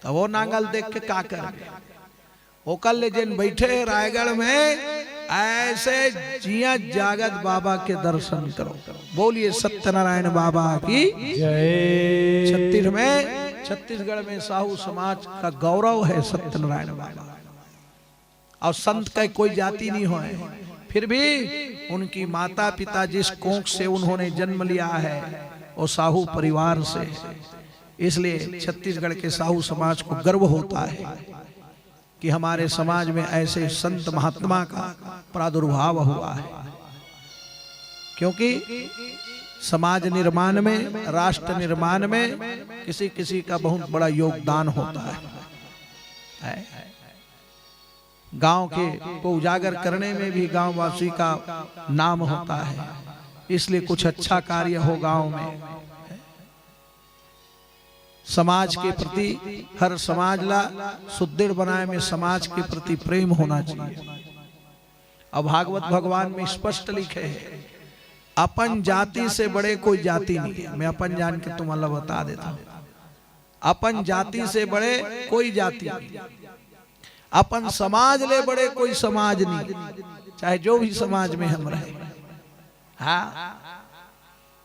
तो वो नांगल देख के का कर वो कल ले जिन बैठे रायगढ़ में ऐसे जिया जागत बाबा के दर्शन करो। बोलिए सत्यनारायण बाबा की जय। छत्तीसगढ़ में साहू समाज का गौरव है सत्यनारायण बाबा। और संत का कोई जाति नहीं हो, फिर भी उनकी माता पिता जिस कोख से उन्होंने जन्म लिया है वो साहू परिवार से। इसलिए छत्तीसगढ़ के साहू समाज को गर्व होता है कि हमारे समाज में ऐसे संत महात्मा का प्रादुर्भाव हुआ है, क्योंकि समाज निर्माण में, राष्ट्र निर्माण में किसी किसी का बहुत बड़ा योगदान होता है। गांव के को उजागर करने में भी गांव वासी का नाम होता है, इसलिए कुछ अच्छा कार्य हो गांव में। समाज के प्रति, हर समाज ला सुदृढ़ बनाए में समाज के प्रति प्रेम होना चाहिए। अब भागवत भगवान में स्पष्ट लिखे है, अपन जाति से बड़े कोई जाति नहीं है। मैं अपन जान के तुम्हें बता देता हूं, अपन जाति से बड़े कोई जाति नहीं, अपन समाज ले बड़े कोई समाज नहीं, चाहे जो भी समाज में हम रहे। हाँ,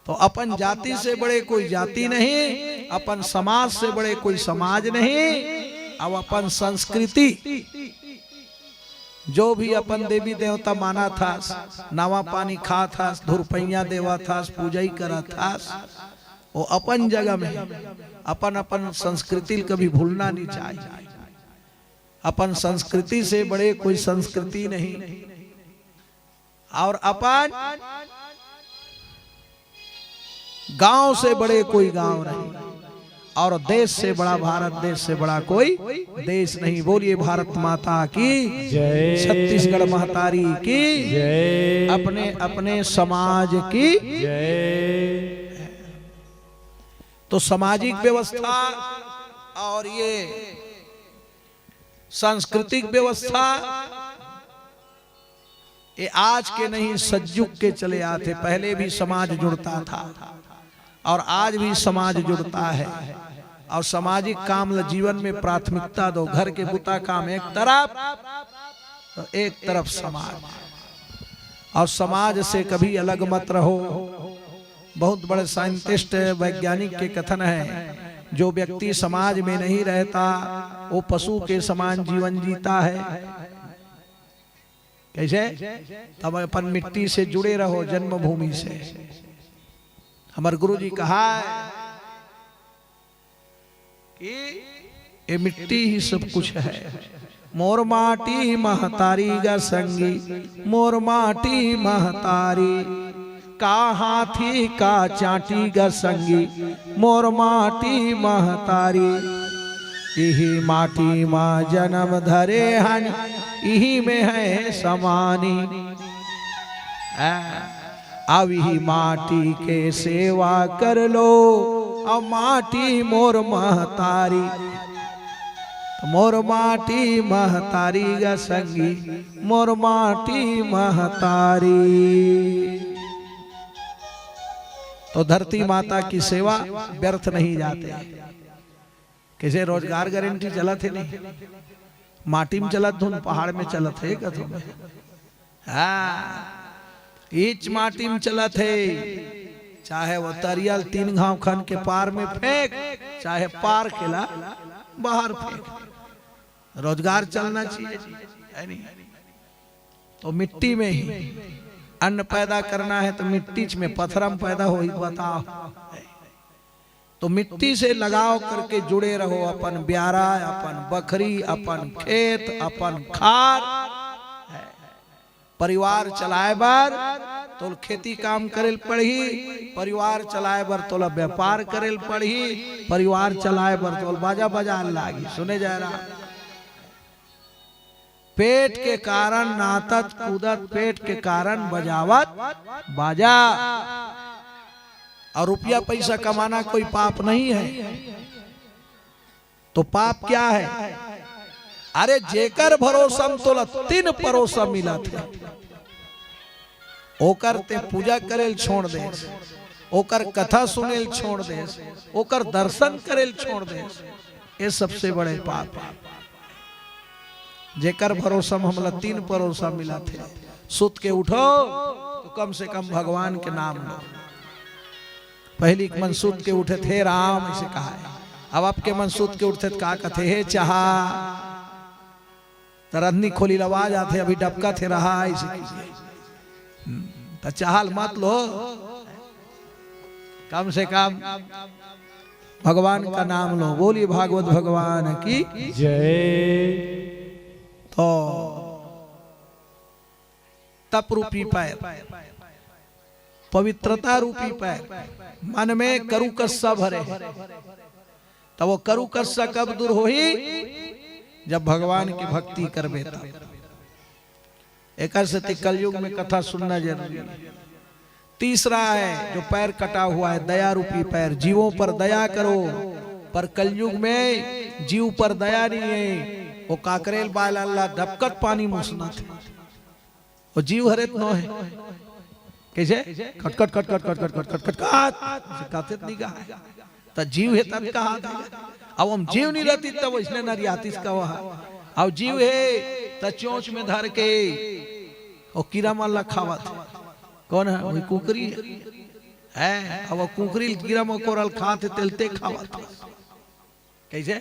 तो अपन जाति से बड़े कोई जाति नहीं, अपन समाज से बड़े कोई समाज नहीं। अब अपन संस्कृति, जो भी अपन देवी देवता माना था, नावा पानी खा था, धुरपैया देवा था, पूजा ही करा था, वो अपन जगह में। अपन अपन संस्कृति कभी भूलना नहीं चाहिए। अपन संस्कृति से बड़े कोई संस्कृति नहीं, और अपन गांव से बड़े कोई गांव नहीं, और देश से बड़ा, भारत देश से बड़ा कोई देश नहीं। बोलिए भारत माता की जय, छत्तीसगढ़ महतारी की जय, अपने अपने समाज की जय। तो सामाजिक व्यवस्था और ये सांस्कृतिक व्यवस्था ये आज के नहीं, सज्जुग के चले आते। पहले भी समाज जुड़ता था और आज भी समाज जुड़ता है। और सामाजिक काम जीवन में प्राथमिकता दो। घर के बुता काम एक तरफ, तो एक तरफ समाज, और समाज से कभी अलग मत रहो। बहुत बड़े साइंटिस्ट वैज्ञानिक के कथन है, जो व्यक्ति समाज में नहीं रहता वो पशु के समान जीवन जीता है। कैसे? तब अपन मिट्टी से जुड़े रहो, जन्मभूमि से। हमारे गुरु जी कहा है कि ये मिट्टी ही सब कुछ है। मोर माटी महतारी गा संगी, मोर माटी महतारी, का हाथी का चाटी गा संगी, मोर माटी महतारी। यही माटी माँ जन्म धरे हन, यही में है समानी। अब ही माटी के सेवा कर लो, अब माटी मोर महतारी। मोर माटी महतारी गा संगी, मोर माटी महतारी। तो धरती माता की सेवा व्यर्थ नहीं जाते। किसे रोजगार गारंटी चलत है नहीं, माटी में चलत धुन, पहाड़ में चलत है का तुम्हें? हाँ, ईच माटी में चलत है। चाहे वो तरियल 3 घाव खन के पार में फेंक, चाहे पार केला बाहर फेंक, रोजगार चलना चाहिए, है नहीं? तो मिट्टी में ही अन्न पैदा करना है, तो मिट्टी में पत्थरम पैदा हो, बताओ। तो मिट्टी से लगाव करके जुड़े रहो। अपन ब्यारा, अपन बकरी, अपन खेत, अपन खार। परिवार चलाए बार तो खेती काम करेल पड़ी, परिवार चलाए बर तो व्यापार करेल पड़ी, परिवार चलाए बर तो बाजा बजान लागी। सुने जा रहा, पेट के कारण नातत कूदत, पेट के कारण बजावत बाजा। और रुपया पैसा कमाना कोई पाप नहीं है। तो पाप क्या है? अरे जेकर भरोसा तोला 3 परोसा मिला थे, ओकर ते पूजा करेल छोड़ दे, ओकर कथा सुनेल छोड़ दे, ओकर दर्शन करेल छोड़ दे। ये सबसे बड़े पाप है। जेकर भरोसा हमला 3 परोसा मिला थे, सुत के उठो तो कम से कम भगवान के नाम लो। पहली मन सुत के उठे थे राम, ऐसे कहा है। अब आपके मन सुत के उठते का कथे है चाहा, रन्नी खोली आवाज आते अभी डबका थे रहा ऐसे तो चाहल मत लो, कम से कम भगवान का नाम लो। बोलिए भागवत भगवान की जय। तो तप रूपी पैर, पवित्रता रूपी पैर, मन में करु कस्सा भरे, तब वो करु कस्सा कब दूर हो ही जब भगवान की भक्ति करबे तब। एक से कलयुग में कथा सुनना जरूरी है। तीसरा है जो पैर कटा हुआ है, दया रूपी पैर, जीवों पर दया करो। पर कलयुग में जीव पर दया नहीं है, वो काकरेल बाल अल्लाह डबकत पानी मुसना थे, वो जीव हरेत नो है कैसे खटखट खटखट खटखट खटखट खटखट काते नहीं कहा तो जीव है तब कहा। अब हम जीव नहीं रहती तब इसने नरियातीस का वहा, अब जीव है तो चोंच में धर के और कीड़ा माला खावा था। कौन है? वही कुकरी है। अब वो कुकरी कीड़ा मकोड़ल खाते तेलते खावा था कैसे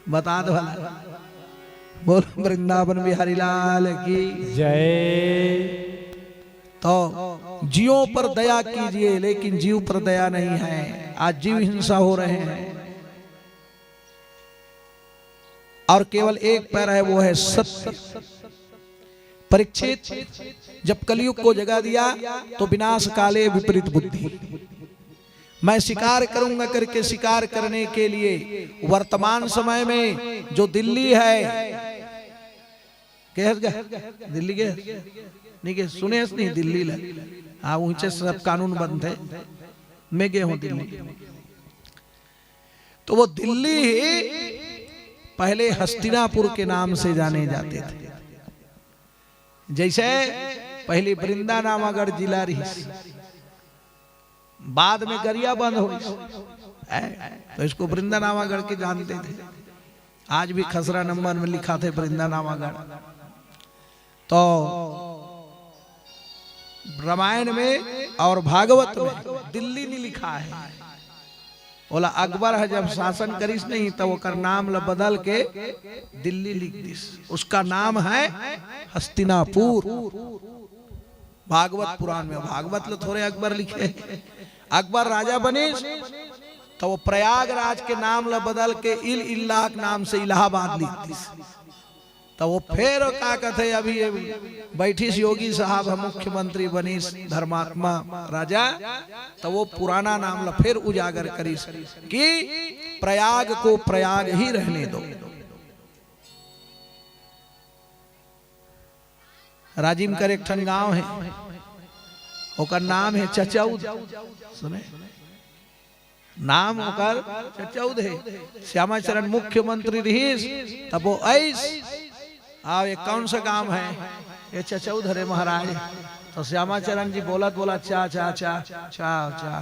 बता दो भला। बोल वृंदावन बिहारी लाल की जय। तो जीवों पर दया कीजिए, लेकिन जीव पर दया नहीं है। आज जीव हिंसा हो रहे हैं और केवल एक पैर है, वो है सत्य। परीक्षित जब कलयुग को जगा दिया तो विनाश काले विपरीत बुद्धि, मैं शिकार करूंगा करके शिकार करने के लिए वर्तमान समय में जो दिल्ली है, दिल्ली के नहीं के सुने नहीं दिल्ली ला, हाँ ऊंचे सब कानून बंद थे, मैं गए हूं दिल्ली। तो वो दिल्ली ही पहले हस्तिनापुर के नाम से जाने जाते थे। जैसे पहले वृंदानामागढ़ जिला रही, बाद में गरिया बंद हो, तो इसको वृंदानामागढ़ के जानते थे। आज भी खसरा नंबर में लिखा थे वृंदानामागढ़। तो रामायण में और भागवत में दिल्ली नहीं लिखा है। बोला अकबर है जब शासन करिस नहीं तब वो नाम ला बदल के दिल्ली लिख दिस, उसका नाम है हस्तिनापुर। भागवत पुराण में, भागवत लो थोड़े अकबर लिखे। अकबर राजा बनिस तो वो प्रयागराज के नाम ला बदल के इल्लाह नाम से इलाहाबाद लिख दिस। तो वो फिर क्या कहते अभी बैठिस योगी साहब मुख्यमंत्री बनीस धर्मात्मा राजा, तो वो पुराना नाम ला फिर उजागर करीस कि प्रयाग को प्रयाग ही रहने दो। राजिम कर एक ठन गांव है, ओकर नाम है चचौद। सुने नाम ओकर चचौद है। श्यामाचरण मुख्यमंत्री रहीस तब वो ऐस आओ ये कौन सा गांव है? ये चचौद हरे महाराज। तो श्यामाचरण जी बोला चा चा चा चा चा,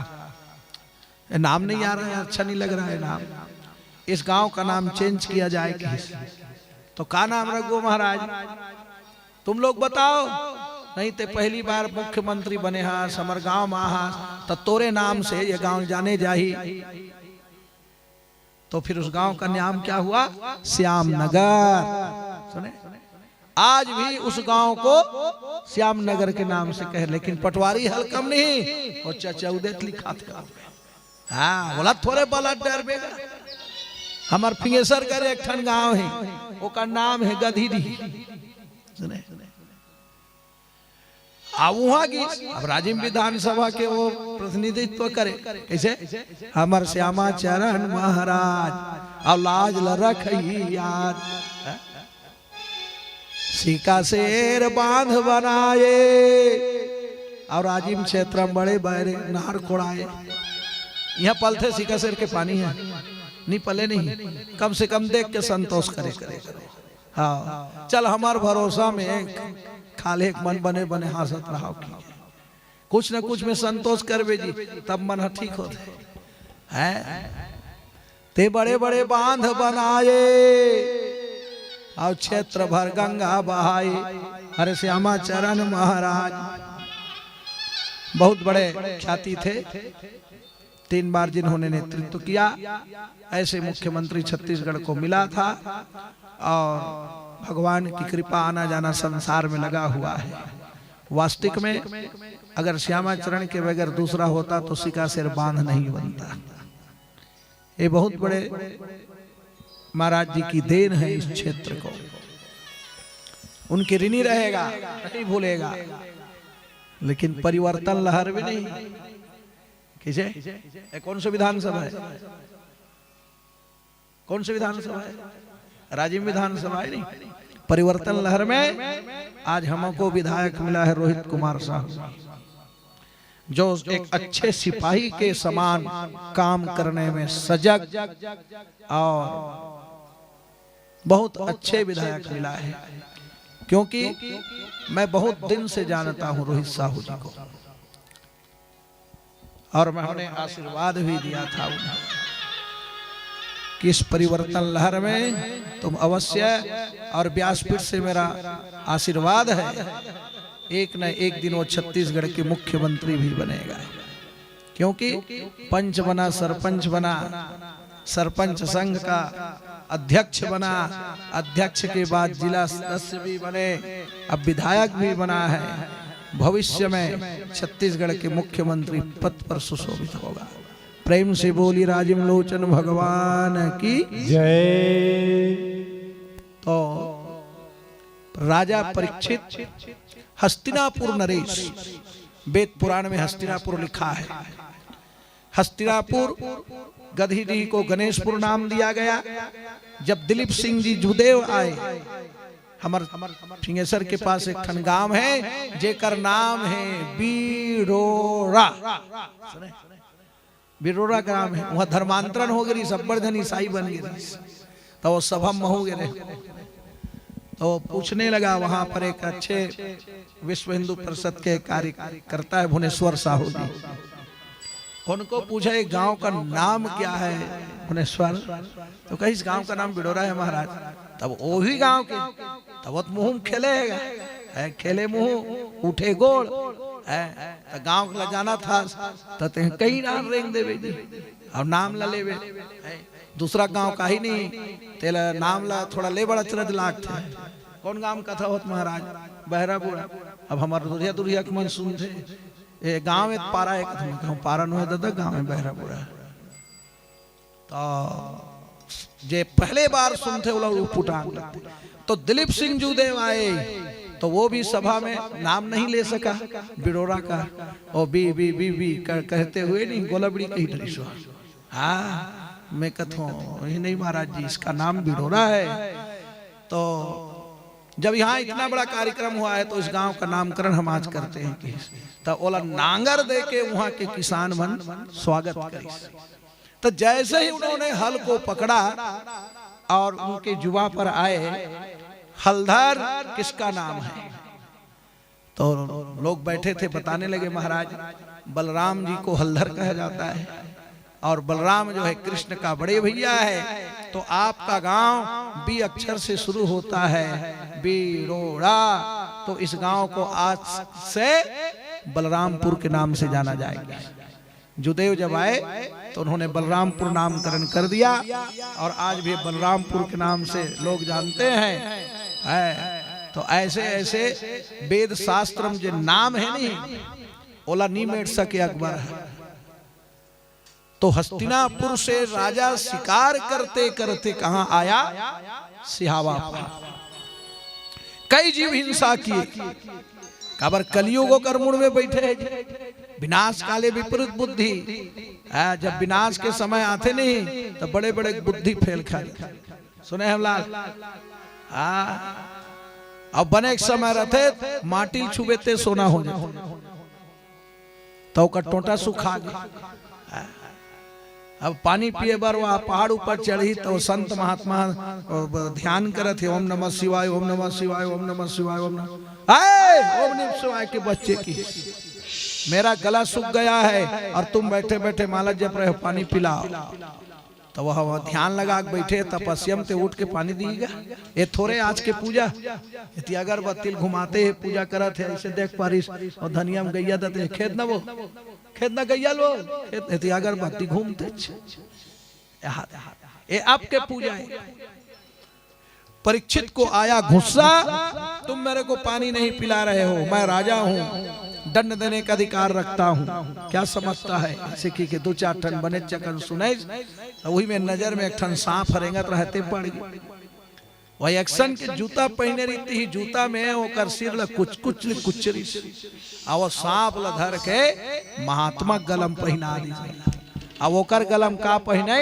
ये नाम नहीं आ रहा है, अच्छा नहीं लग रहा है नाम, इस गांव का नाम चेंज किया जाए। तो का नाम रखो महाराज? तुम लोग बताओ। नहीं तो पहली बार मुख्यमंत्री बने हा, समर गांव महा, तो तोरे नाम से ये गांव जाने जाही। तो फिर उस गांव का नाम क्या हुआ? श्याम नगर। सुने आज भी उस गांव को श्याम नगर के नाम से कहे, लेकिन पटवारी हल कम नहीं, वो चचौदेत लिखा था। हाँ बोला थोड़े बला डर बेगा। हमार फिंगेसर कर एक ठन गांव है, वो का नाम है गधीडी। सुने वहां की अब राजिम विधानसभा के वो प्रतिनिधित्व करे कैसे? हमार श्यामाचरण महाराज और लाज ल रखी याद, सीका शेर बांध बनाए और राजिम क्षेत्र में बड़े बड़े नहर कोड़ाए। यहाँ पलथे सीका शेर के पानी है, नहीं पले नहीं, कम से कम देख के संतोष करे। हाँ चल हमार भरोसा में खाले मन बने बने हासत रहा, कुछ न कुछ में संतोष करबे जी, तब मन ठीक होते हैं। ते बड़े बड़े बांध बनाए और क्षेत्र भर गंगा बहाए। हरे श्यामाचरण महाराज बहुत बड़े ख्याति थे। 3 बार जिन्होंने नेतृत्व किया, ऐसे मुख्यमंत्री छत्तीसगढ़ को मिला था। और भगवान की कृपा आना जाना संसार में लगा हुआ है। वास्तविक में अगर श्यामाचरण के बगैर दूसरा होता तो सिका सिर बांध नहीं बनता। ये बहुत बड़े महाराज जी की देन है इस क्षेत्र को। उनके ऋणी रहेगा, नहीं भूलेगा। लेकिन परिवर्तन लहर भी नहीं। किसे कौन सा विधानसभा है? कौन सी विधानसभा है? राजीव विधानसभा है नहीं। परिवर्तन लहर में आज हमको विधायक मिला है रोहित कुमार साहब, जो एक अच्छे सिपाही के समान काम करने में सजग और बहुत अच्छे विधायक मिला है। क्योंकि मैं बहुत दिन से जानता हूं रोहित साहू जी को, और मैंने आशीर्वाद भी दिया था उन्हें कि इस परिवर्तन लहर में तुम अवश्य, और व्यासपीठ से मेरा आशीर्वाद है, एक न एक दिन वो छत्तीसगढ़ के मुख्यमंत्री भी बनेगा। क्योंकि पंच बना, सरपंच बना, सरपंच संघ का अध्यक्ष बना, अध्यक्ष के बाद जिला सदस्य भी बने, अब विधायक भी बना है। भविष्य में छत्तीसगढ़ के मुख्यमंत्री पद पर सुशोभित होगा। प्रेम से बोली राजीव लोचन भगवान की जय। तो राजा परीक्षित हस्तिनापुर नरेश, वेद पुराण में हस्तिनापुर लिखा है। हस्तिनापुर गधीडीह को गणेशपुर नाम दिया गया। जब दिलीप सिंह जी जुदेव आए, हमार सिंहेश्वर के पास एक ठन गांव है जेकर नाम है बिरोरा। बिरोरा ग्राम है, वहां धर्मांतरण हो गई, सब बड़धन ईसाई बन गए। तो वो सभा में हो गए। तो पूछने लगा, वहां पर एक अच्छे विश्व हिंदू परिषद के कार्यकर्ता है भुवनेश्वर साहू जी, उनको पूछा एक गांव का नाम क्या है भुवनेश्वर? तो कहीं इस गांव का नाम बिडोरा है महाराज। तब वो ही गांव के, तब मुंह खेलेगा, खेले मुंह उठे गोड़ तो गांव ला जाना था तो कहीं नाम रेंग देवे जी, और नाम ला लेवे। दूसरा गांव का ही नहीं, तेला नाम ला थोड़ा ले बड़ा चरज लाग थे। कौन गांव का था होत महाराज? बहरापुरा। अब हमारे दुरिया दुरिया के मन सुन थे, ये गांव में पारा एक पारा नो है दादा, गांव में बहरापुरा। तो जे पहले बार सुनते वो लोग पुटांग लगते। तो दिलीप सिंह जुदेव आए, तो वो भी सभा में नाम नहीं ले सका बिडोरा का, और बी कहते हुए नहीं गोलाबड़ी कही डरी। हाँ मैं कहता ही नहीं महाराज जी, इसका नाम बिडोरा है। तो जब यहाँ इतना बड़ा कार्यक्रम हुआ है तो इस गांव का नामकरण हम आज करते हैं कि तो ओला नांगर दे के वहां के किसान मन स्वागत करी। तो जैसे ही उन्होंने हल को पकड़ा और उनके जुबा पर आए, हलधर किसका नाम है? तो लोग बैठे थे, बताने लगे महाराज बलराम जी को हलधर कहा जाता है, और बलराम जो है कृष्ण का बड़े भैया है। तो आपका गांव बी अक्षर से शुरू होता है, बिरोड़ा। तो इस गांव को आज से बलरामपुर के नाम से जाना जाएगा। जुदेव जब आए तो उन्होंने बलरामपुर नामकरण कर दिया, और आज भी बलरामपुर के नाम से लोग जानते हैं। तो ऐसे ऐसे वेद शास्त्र में जो नाम है नहीं, ओला नहीं मेट सके अकबर है। तो हस्तिनापुर से राजा शिकार करते करते कहां आया? सिहावा। कई जीव हिंसा किए, काबर कलियुग कर मुड़ में बैठे, विनाश काले विपरीत बुद्धि। जब विनाश के समय आते नहीं तो बड़े बड़े बुद्धि फेल खाए। सुने हम लाल? अब बने एक समय रहते माटी छुबेते सोना हो जाते, तो का टोटा सुखा गया। अब पानी पिए बार वह पहाड़ ऊपर चढ़ी तो संत महात्मा ध्यान करत है, ओम नमः शिवाय, ओम नमः शिवाय, ओम नमः शिवाय, ओम नमः शिवाय के बच्चे की मेरा गला सूख गया है और तुम बैठे बैठे माला जप रहे हो, पानी पिलाओ। तो वह ध्यान लगा के बैठे, तपस्यम ते उठ के पानी दीगा। ये थोड़े आज के पूजा अगरबत्ती घुमाते है, पूजा करत है, ऐसे देख पारिस और धनिया में गैया देते खेत न वो खेत ना गैया लो खेत अगरबत्ती घूमते ये आपके पूजा है। परीक्षित को आया गुस्सा, तुम मेरे को पानी नहीं पिला रहे हो, मैं राजा हूँ, दंड देने का अधिकार रखता हूँ। क्या समझता है सिक्की के 2-4 टन बने चकन सुने वही में नजर में एक ठन सांप हरेंगा तो रहते पड़ गई। वही एक्शन के जूता पहने रहती ही जूता में ओकर सिर ला कुचरी और सांप ला धर के महात्मा गलम पहना दी। अब ओकर गलम का पहने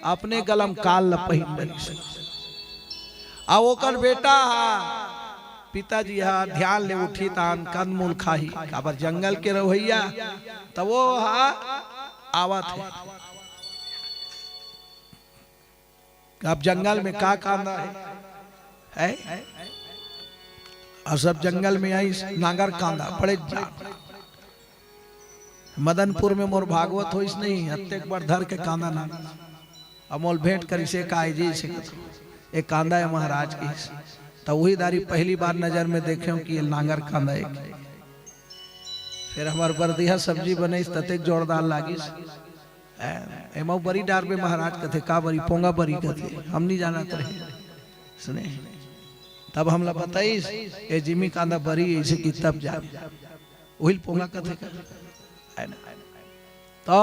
अपने गलम काल ला पहन दी। अब ओकर बेटा पिताजी हा ध्यान ले उठी तान कंदमूल खाही काबर जंगल के रवैया तब वो आवत है। अब जंगल में का कांदा है और सब जंगल में आई नागर कांदा पड़े जा। मदनपुर में मोर भागवत हो इस नहीं अत्यक बार धर के कांदा ना अमोल भेंट कर इसे काई जी से एक कांदा है महाराज की। तो वही दारी पहली बार नजर में देखे कि ये नांगर कांदा है। फिर हमार बरदिया सब्जी बने तते जोरदार लागी एमो बरी डार में महाराज कथे का बरी पोंगा बरी कथे हम नहीं जाना तो सुने। तब हमला बताई ये जिमी कांदा बरी ऐसे की तब जा वही पोंगा कथे तो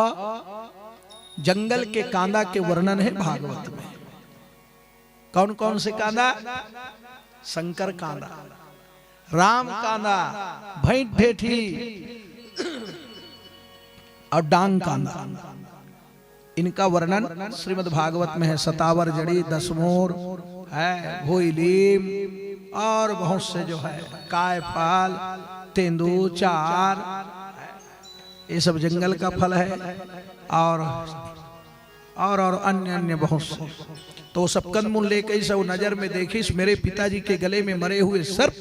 जंगल के कांदा के वर्णन है भागवत में। कौन कौन से कांदा? शंकर कांदा, राम कांदा, भेंट भेठी और डांग कांदा। इनका वर्णन श्रीमद् भागवत में है। सतावर जड़ी, दसमोर है, भोईलीम और बहुत से जो है कायफल, तेंदू, चार, ये सब जंगल का फल है और अन्य अन्य बहुत से। तो सब कंदमूल लेके सब नजर में देखिस मेरे पिताजी के गले में मरे हुए सर्प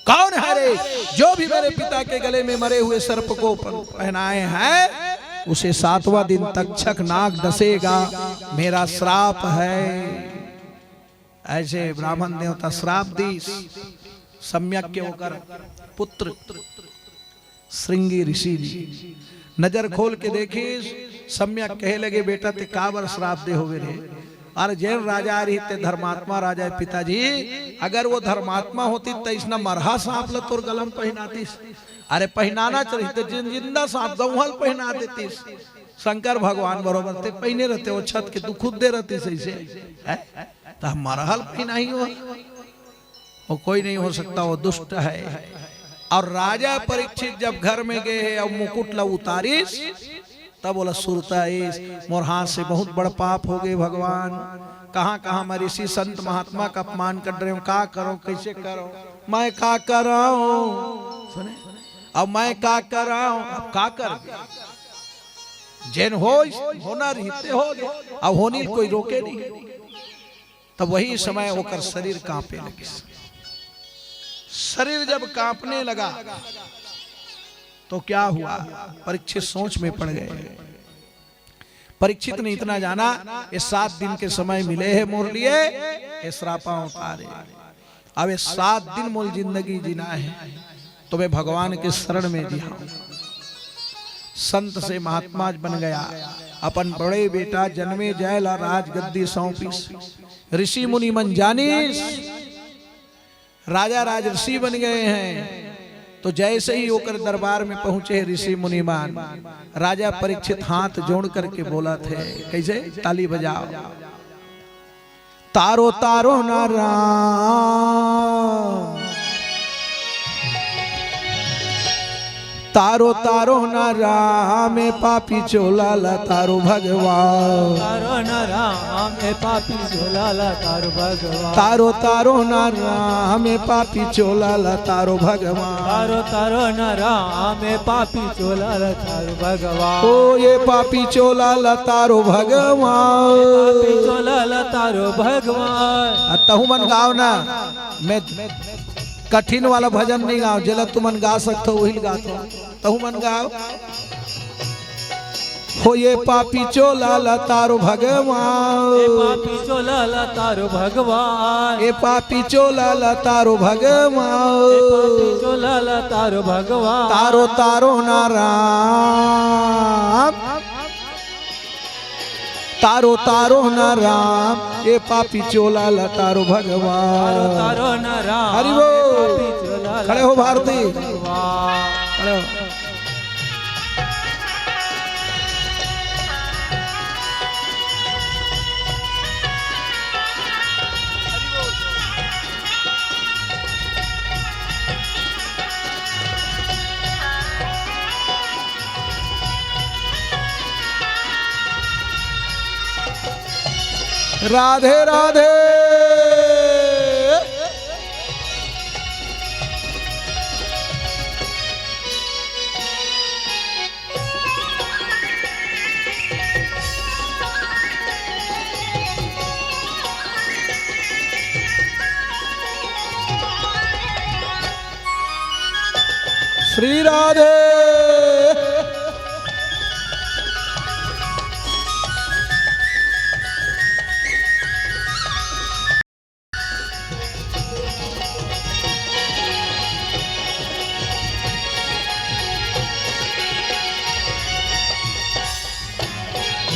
कौन है रे? जो भी मेरे पिता के गले में मरे हुए सर्प को पहनाए हैं उसे 7वां दिन तक्षक नाग डसेगा, मेरा श्राप है। ऐसे ब्राह्मण देवता श्राप दी। सम्यक के होकर पुत्र श्रृंगी ऋषि जी नजर खोल के देखी सम्यक कहे लगे बेटा ते काबर श्राप दे होवे रे? अरे जैन राजा रही ते धर्मात्मा राजा है पिताजी, अगर वो धर्मात्मा होती तो इसना मरहा सांप ल तोर गलम पहनाती। अरे पहनाना चाहिए तो जिंदा सांप गौहल पहना देती। शंकर भगवान बरोबर ते पहने रहते वो छत के तू खुद दे रहती सही से तो मरहल पहना ही वो कोई नहीं हो सकता, वो दुष्ट है। और राजा परीक्षित जब घर में गए है और मुकुट ला उतारिस तब बोला सुरता मोर हाथ से बहुत बड़ा पाप हो गए भगवान। कहाँ कहाँ मैं ऋषि संत महात्मा का अपमान कर रहे हूँ, का करो कैसे करो, मैं का कर रहा हूँ सुने अब मैं का कर रहा हूँ। अब का कर जैन हो होना रहते हो अब होनी कोई रोके नहीं। तब वही समय होकर शरीर कांपे लगे। शरीर जब कांपने लगा तो क्या हुआ? परीक्षित सोच में पड़ गए। परीक्षित ने इतना जाना ये 7 दिन के समय मिले हैं मोर लिए, ये श्रापा उतारे। अब ये 7 दिन मोल जिंदगी जीना है तो मैं भगवान के शरण में जिया। संत से महात्मा बन गया। अपन बड़े बेटा जन्मे जयला राज गद्दी सौंपीस। ऋषि मुनि मन जानीस राजा राज ऋषि बन गए हैं। तो जैसे ही होकर दरबार में पहुंचे ऋषि मुनिमान, राजा परीक्षित हाथ जोड़ करके बोला थे कैसे? ताली बजाओ। तारो तारो ना राम, तारो तारो ना राम पापी चोला ला तारो भगवान। तारो न राम पापी चोला ला तारो भगवान। तारो तारो ना राम पापी चोला ला तारो भगवान। तारो तारो न राम पापी चोला ला तारो भगवान। ओ ये पापी चोला ला तारो भगवान। पापी चोला ला तारो भगवान। तहु मन गाओ ना, मैं कठिन वाला भजन नहीं गाओ, जला तुमन गा सकते हो वही गातो। तहु मन गाओ। हो ये पापी चोला लतारो भगवान, ए पापी चोला लतारो भगवान, ए पापी चोला लतारो भगवान, ए पापी चोला लतारो भगवान, तारो तारो ना राम, तारो तारो न राम, ये पापी चोला लतारो भगवान, तारो तारो न राम, हरि बोल। ए पापी चोला खड़े हो भारती, भगवान। खड़े हो। राधे राधे। श्री राधे।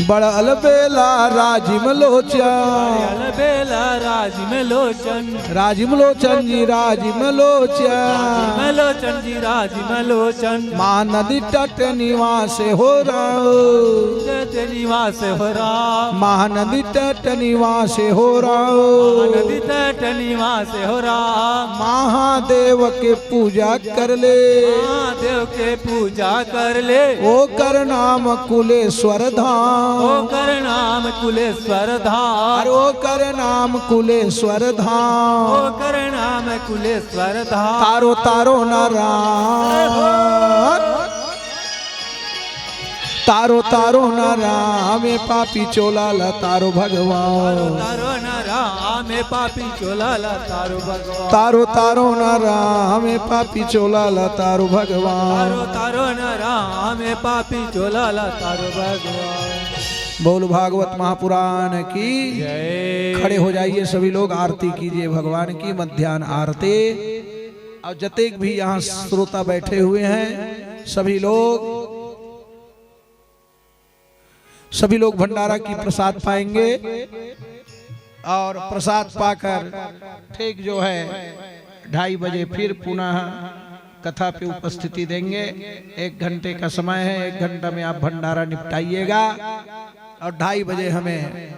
बड़ा अलबेला राजिम लोचन, अलबेला राजिम लोचन, राजिम लोचन जी राजिम लोचन, लोचन जी राजिम लोचन, महानदी तट निवास हो निवास हो राम, महानदी तट निवास हो नदी तट निवास हो राम, महादेव के पूजा कर ले, महादेव के पूजा कर ले, ओ कर नाम कुलेश्वर धाम, ओ कर नाम कुलेश्वर धाम, अरे ओ कर नाम कुलेश्वर ओ धाम, कर नाम कुलेश्वर धाम, तारो तारो न राम, तारो तारो न राम, ए पापी चोला लतारो भगवान, तारो न राम, ए पापी चोला लतारो भगवान, तारो तारो न राम, ए पापी चोला लतारो भगवान। तारो तारो न राम, ए पापी चोला लतारो भगवान। बोल भागवत महापुराण की जय। खड़े हो जाइए सभी लोग, आरती कीजिए भगवान की, मध्याह्न आरती। और जतेक भी यहाँ श्रोता बैठे हुए हैं सभी लोग भंडारा की प्रसाद पाएंगे, और प्रसाद पाकर ठीक जो है 2:30 बजे फिर पुनः कथा पे उपस्थिति देंगे। 1 घंटे का समय है, 1 घंटा में आप भंडारा निपटाइएगा, और 2:30 बजे हमें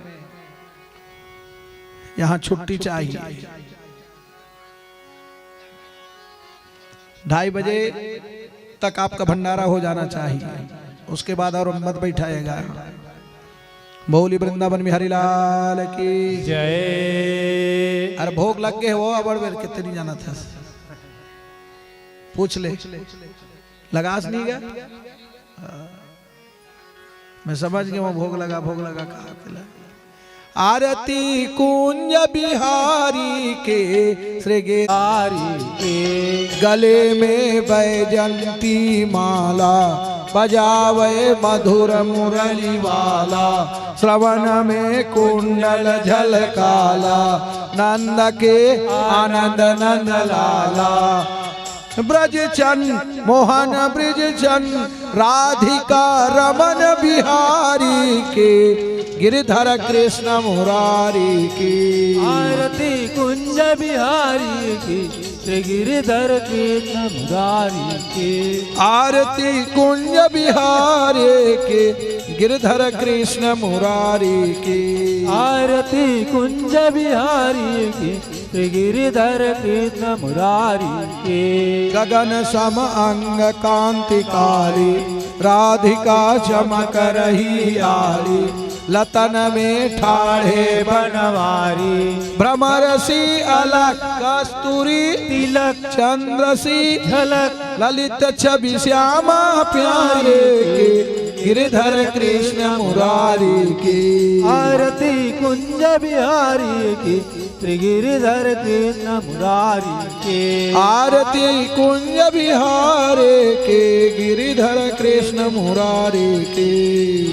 यहाँ छुट्टी चाहिए। 2:30 बजे तक आपका भंडारा हो जाना चाहिए, उसके बाद और मत बैठाएगा। बोली वृंदावन में हरिलाल की जय। अरे भोग लग गए वो अबड़ बेर कितनी जाना था, पूछ ले, लगास नहीं गया, मैं समझ गया वो भोग लगा कहा खिला। आरती कुंज बिहारी के श्रृंगारी के गले में बैजंती माला, बजावे मधुर मुरली वाला, श्रवण में कुंडल झलकाला, नंद के आनंद नंद लाला, ब्रज चंद मोहन ब्रज चंद राधिका रमन बिहारी के, गिरधर कृष्ण मुरारी की। आरती कुंज बिहारी की, श्री गिरधर कृष्ण मुरारी की। आरती कुंज बिहारी के, गिरधर कृष्ण मुरारी की। आरती कुंज बिहारी की, श्री गिरधर कृष्ण मुरारी की। गगन सम अंग कांति काली, राधिका चमक रही आली, लतन में ठाढ़े बनवारी, भ्रमरसी अलक कस्तूरी, तिलक चंद्र सी झलक, ललित छवि श्यामा प्यारे के, गिरधर कृष्ण मुरारी की। आरती कुंज बिहारी की, श्री गिरिधर कृष्ण मुरारी के। आरती कुंज बिहारे के गिरिधर कृष्ण मुरारी के।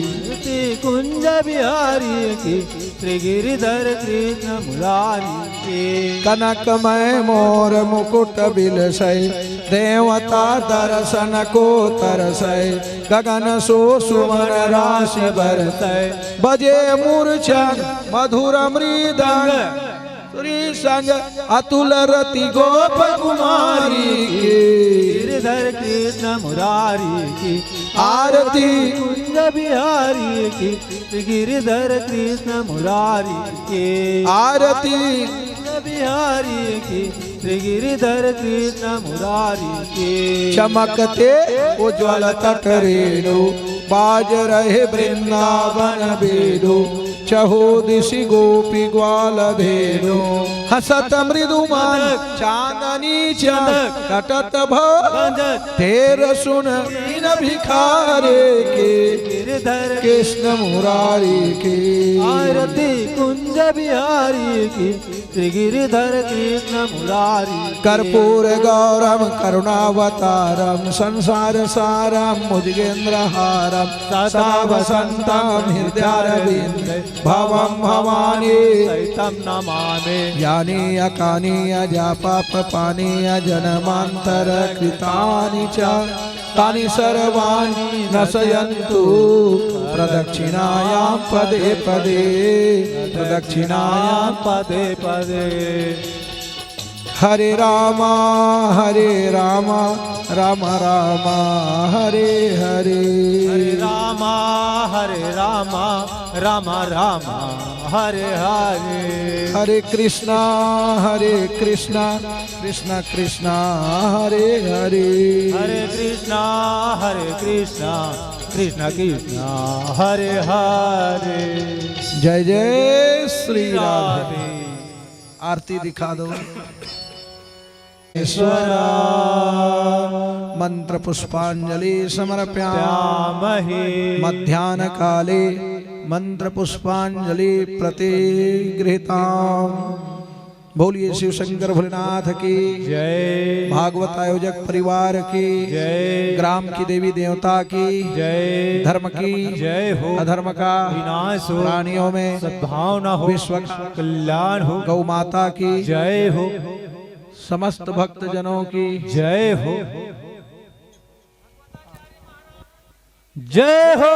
आरती कुंज बिहारी की श्री गिरिधर कृष्ण मुरारी के। कनकमय मोर मुकुट बिलसै देवता दर्शन को तरसै गगन सो सुमन राशि बरसै बजे मूर्छन मधुर मृदंग श्री संग अतुल रति गोप कुमारी के। गिरिधर कृष्ण मुरारी की आरती कुंज बिहारी की श्री गिरिधर कृष्ण मुरारी के। आरती बिहारी की श्री गिरिधर कृष्ण मुरारी के। चमकते उज्ज्वल तट रेणु बाज रहे वृंदावन बेडु चहु दिशि गोपी ग्वाल भेडु हसत मृदुमान चांदनी चमक कटत भव तेर सुन इन भिखारे के। गिरिधर कृष्ण मुरारी के। आरती कुंज बिहारी की श्री गिरिधर कृष्ण मुरारी। कर्पूर गौरम करुणावतारम संसार सारम मुजगेन्द्र हारम सदा वसंतम हृदयारविंद भवम भवानी सहितं नमामि। यानी अकानी अजापाप पानी अजन्मांतर कृतानि च तानि सर्वाणि नशयन्तु प्रदक्षिणायां पदे पदे प्रदक्षिणायां पदे पदे। हरे रामा राम राम हरे हरे। हरे रामा राम राम हरे हरे। हरे कृष्णा कृष्णा कृष्णा हरे हरे। हरे कृष्णा कृष्णा कृष्णा हरे हरे। जय जय श्री राधे। आरती दिखा दो। ईश्वरा मंत्र पुष्पांजलि समर्पयामहे। मध्याह्न काले मंत्र पुष्पांजलि प्रतिगृहीताम्। बोलिए शिव शंकर भोलेनाथ की जय। भागवत आयोजक परिवार की जय। ग्राम की देवी देवता की जय। धर्म की जय हो। अधर्म का विनाश हो। प्राणियों में सद्भावना हो। विश्व कल्याण हो। गौ माता की जय हो। समस्त भक्त जनों की जय हो। जय हो।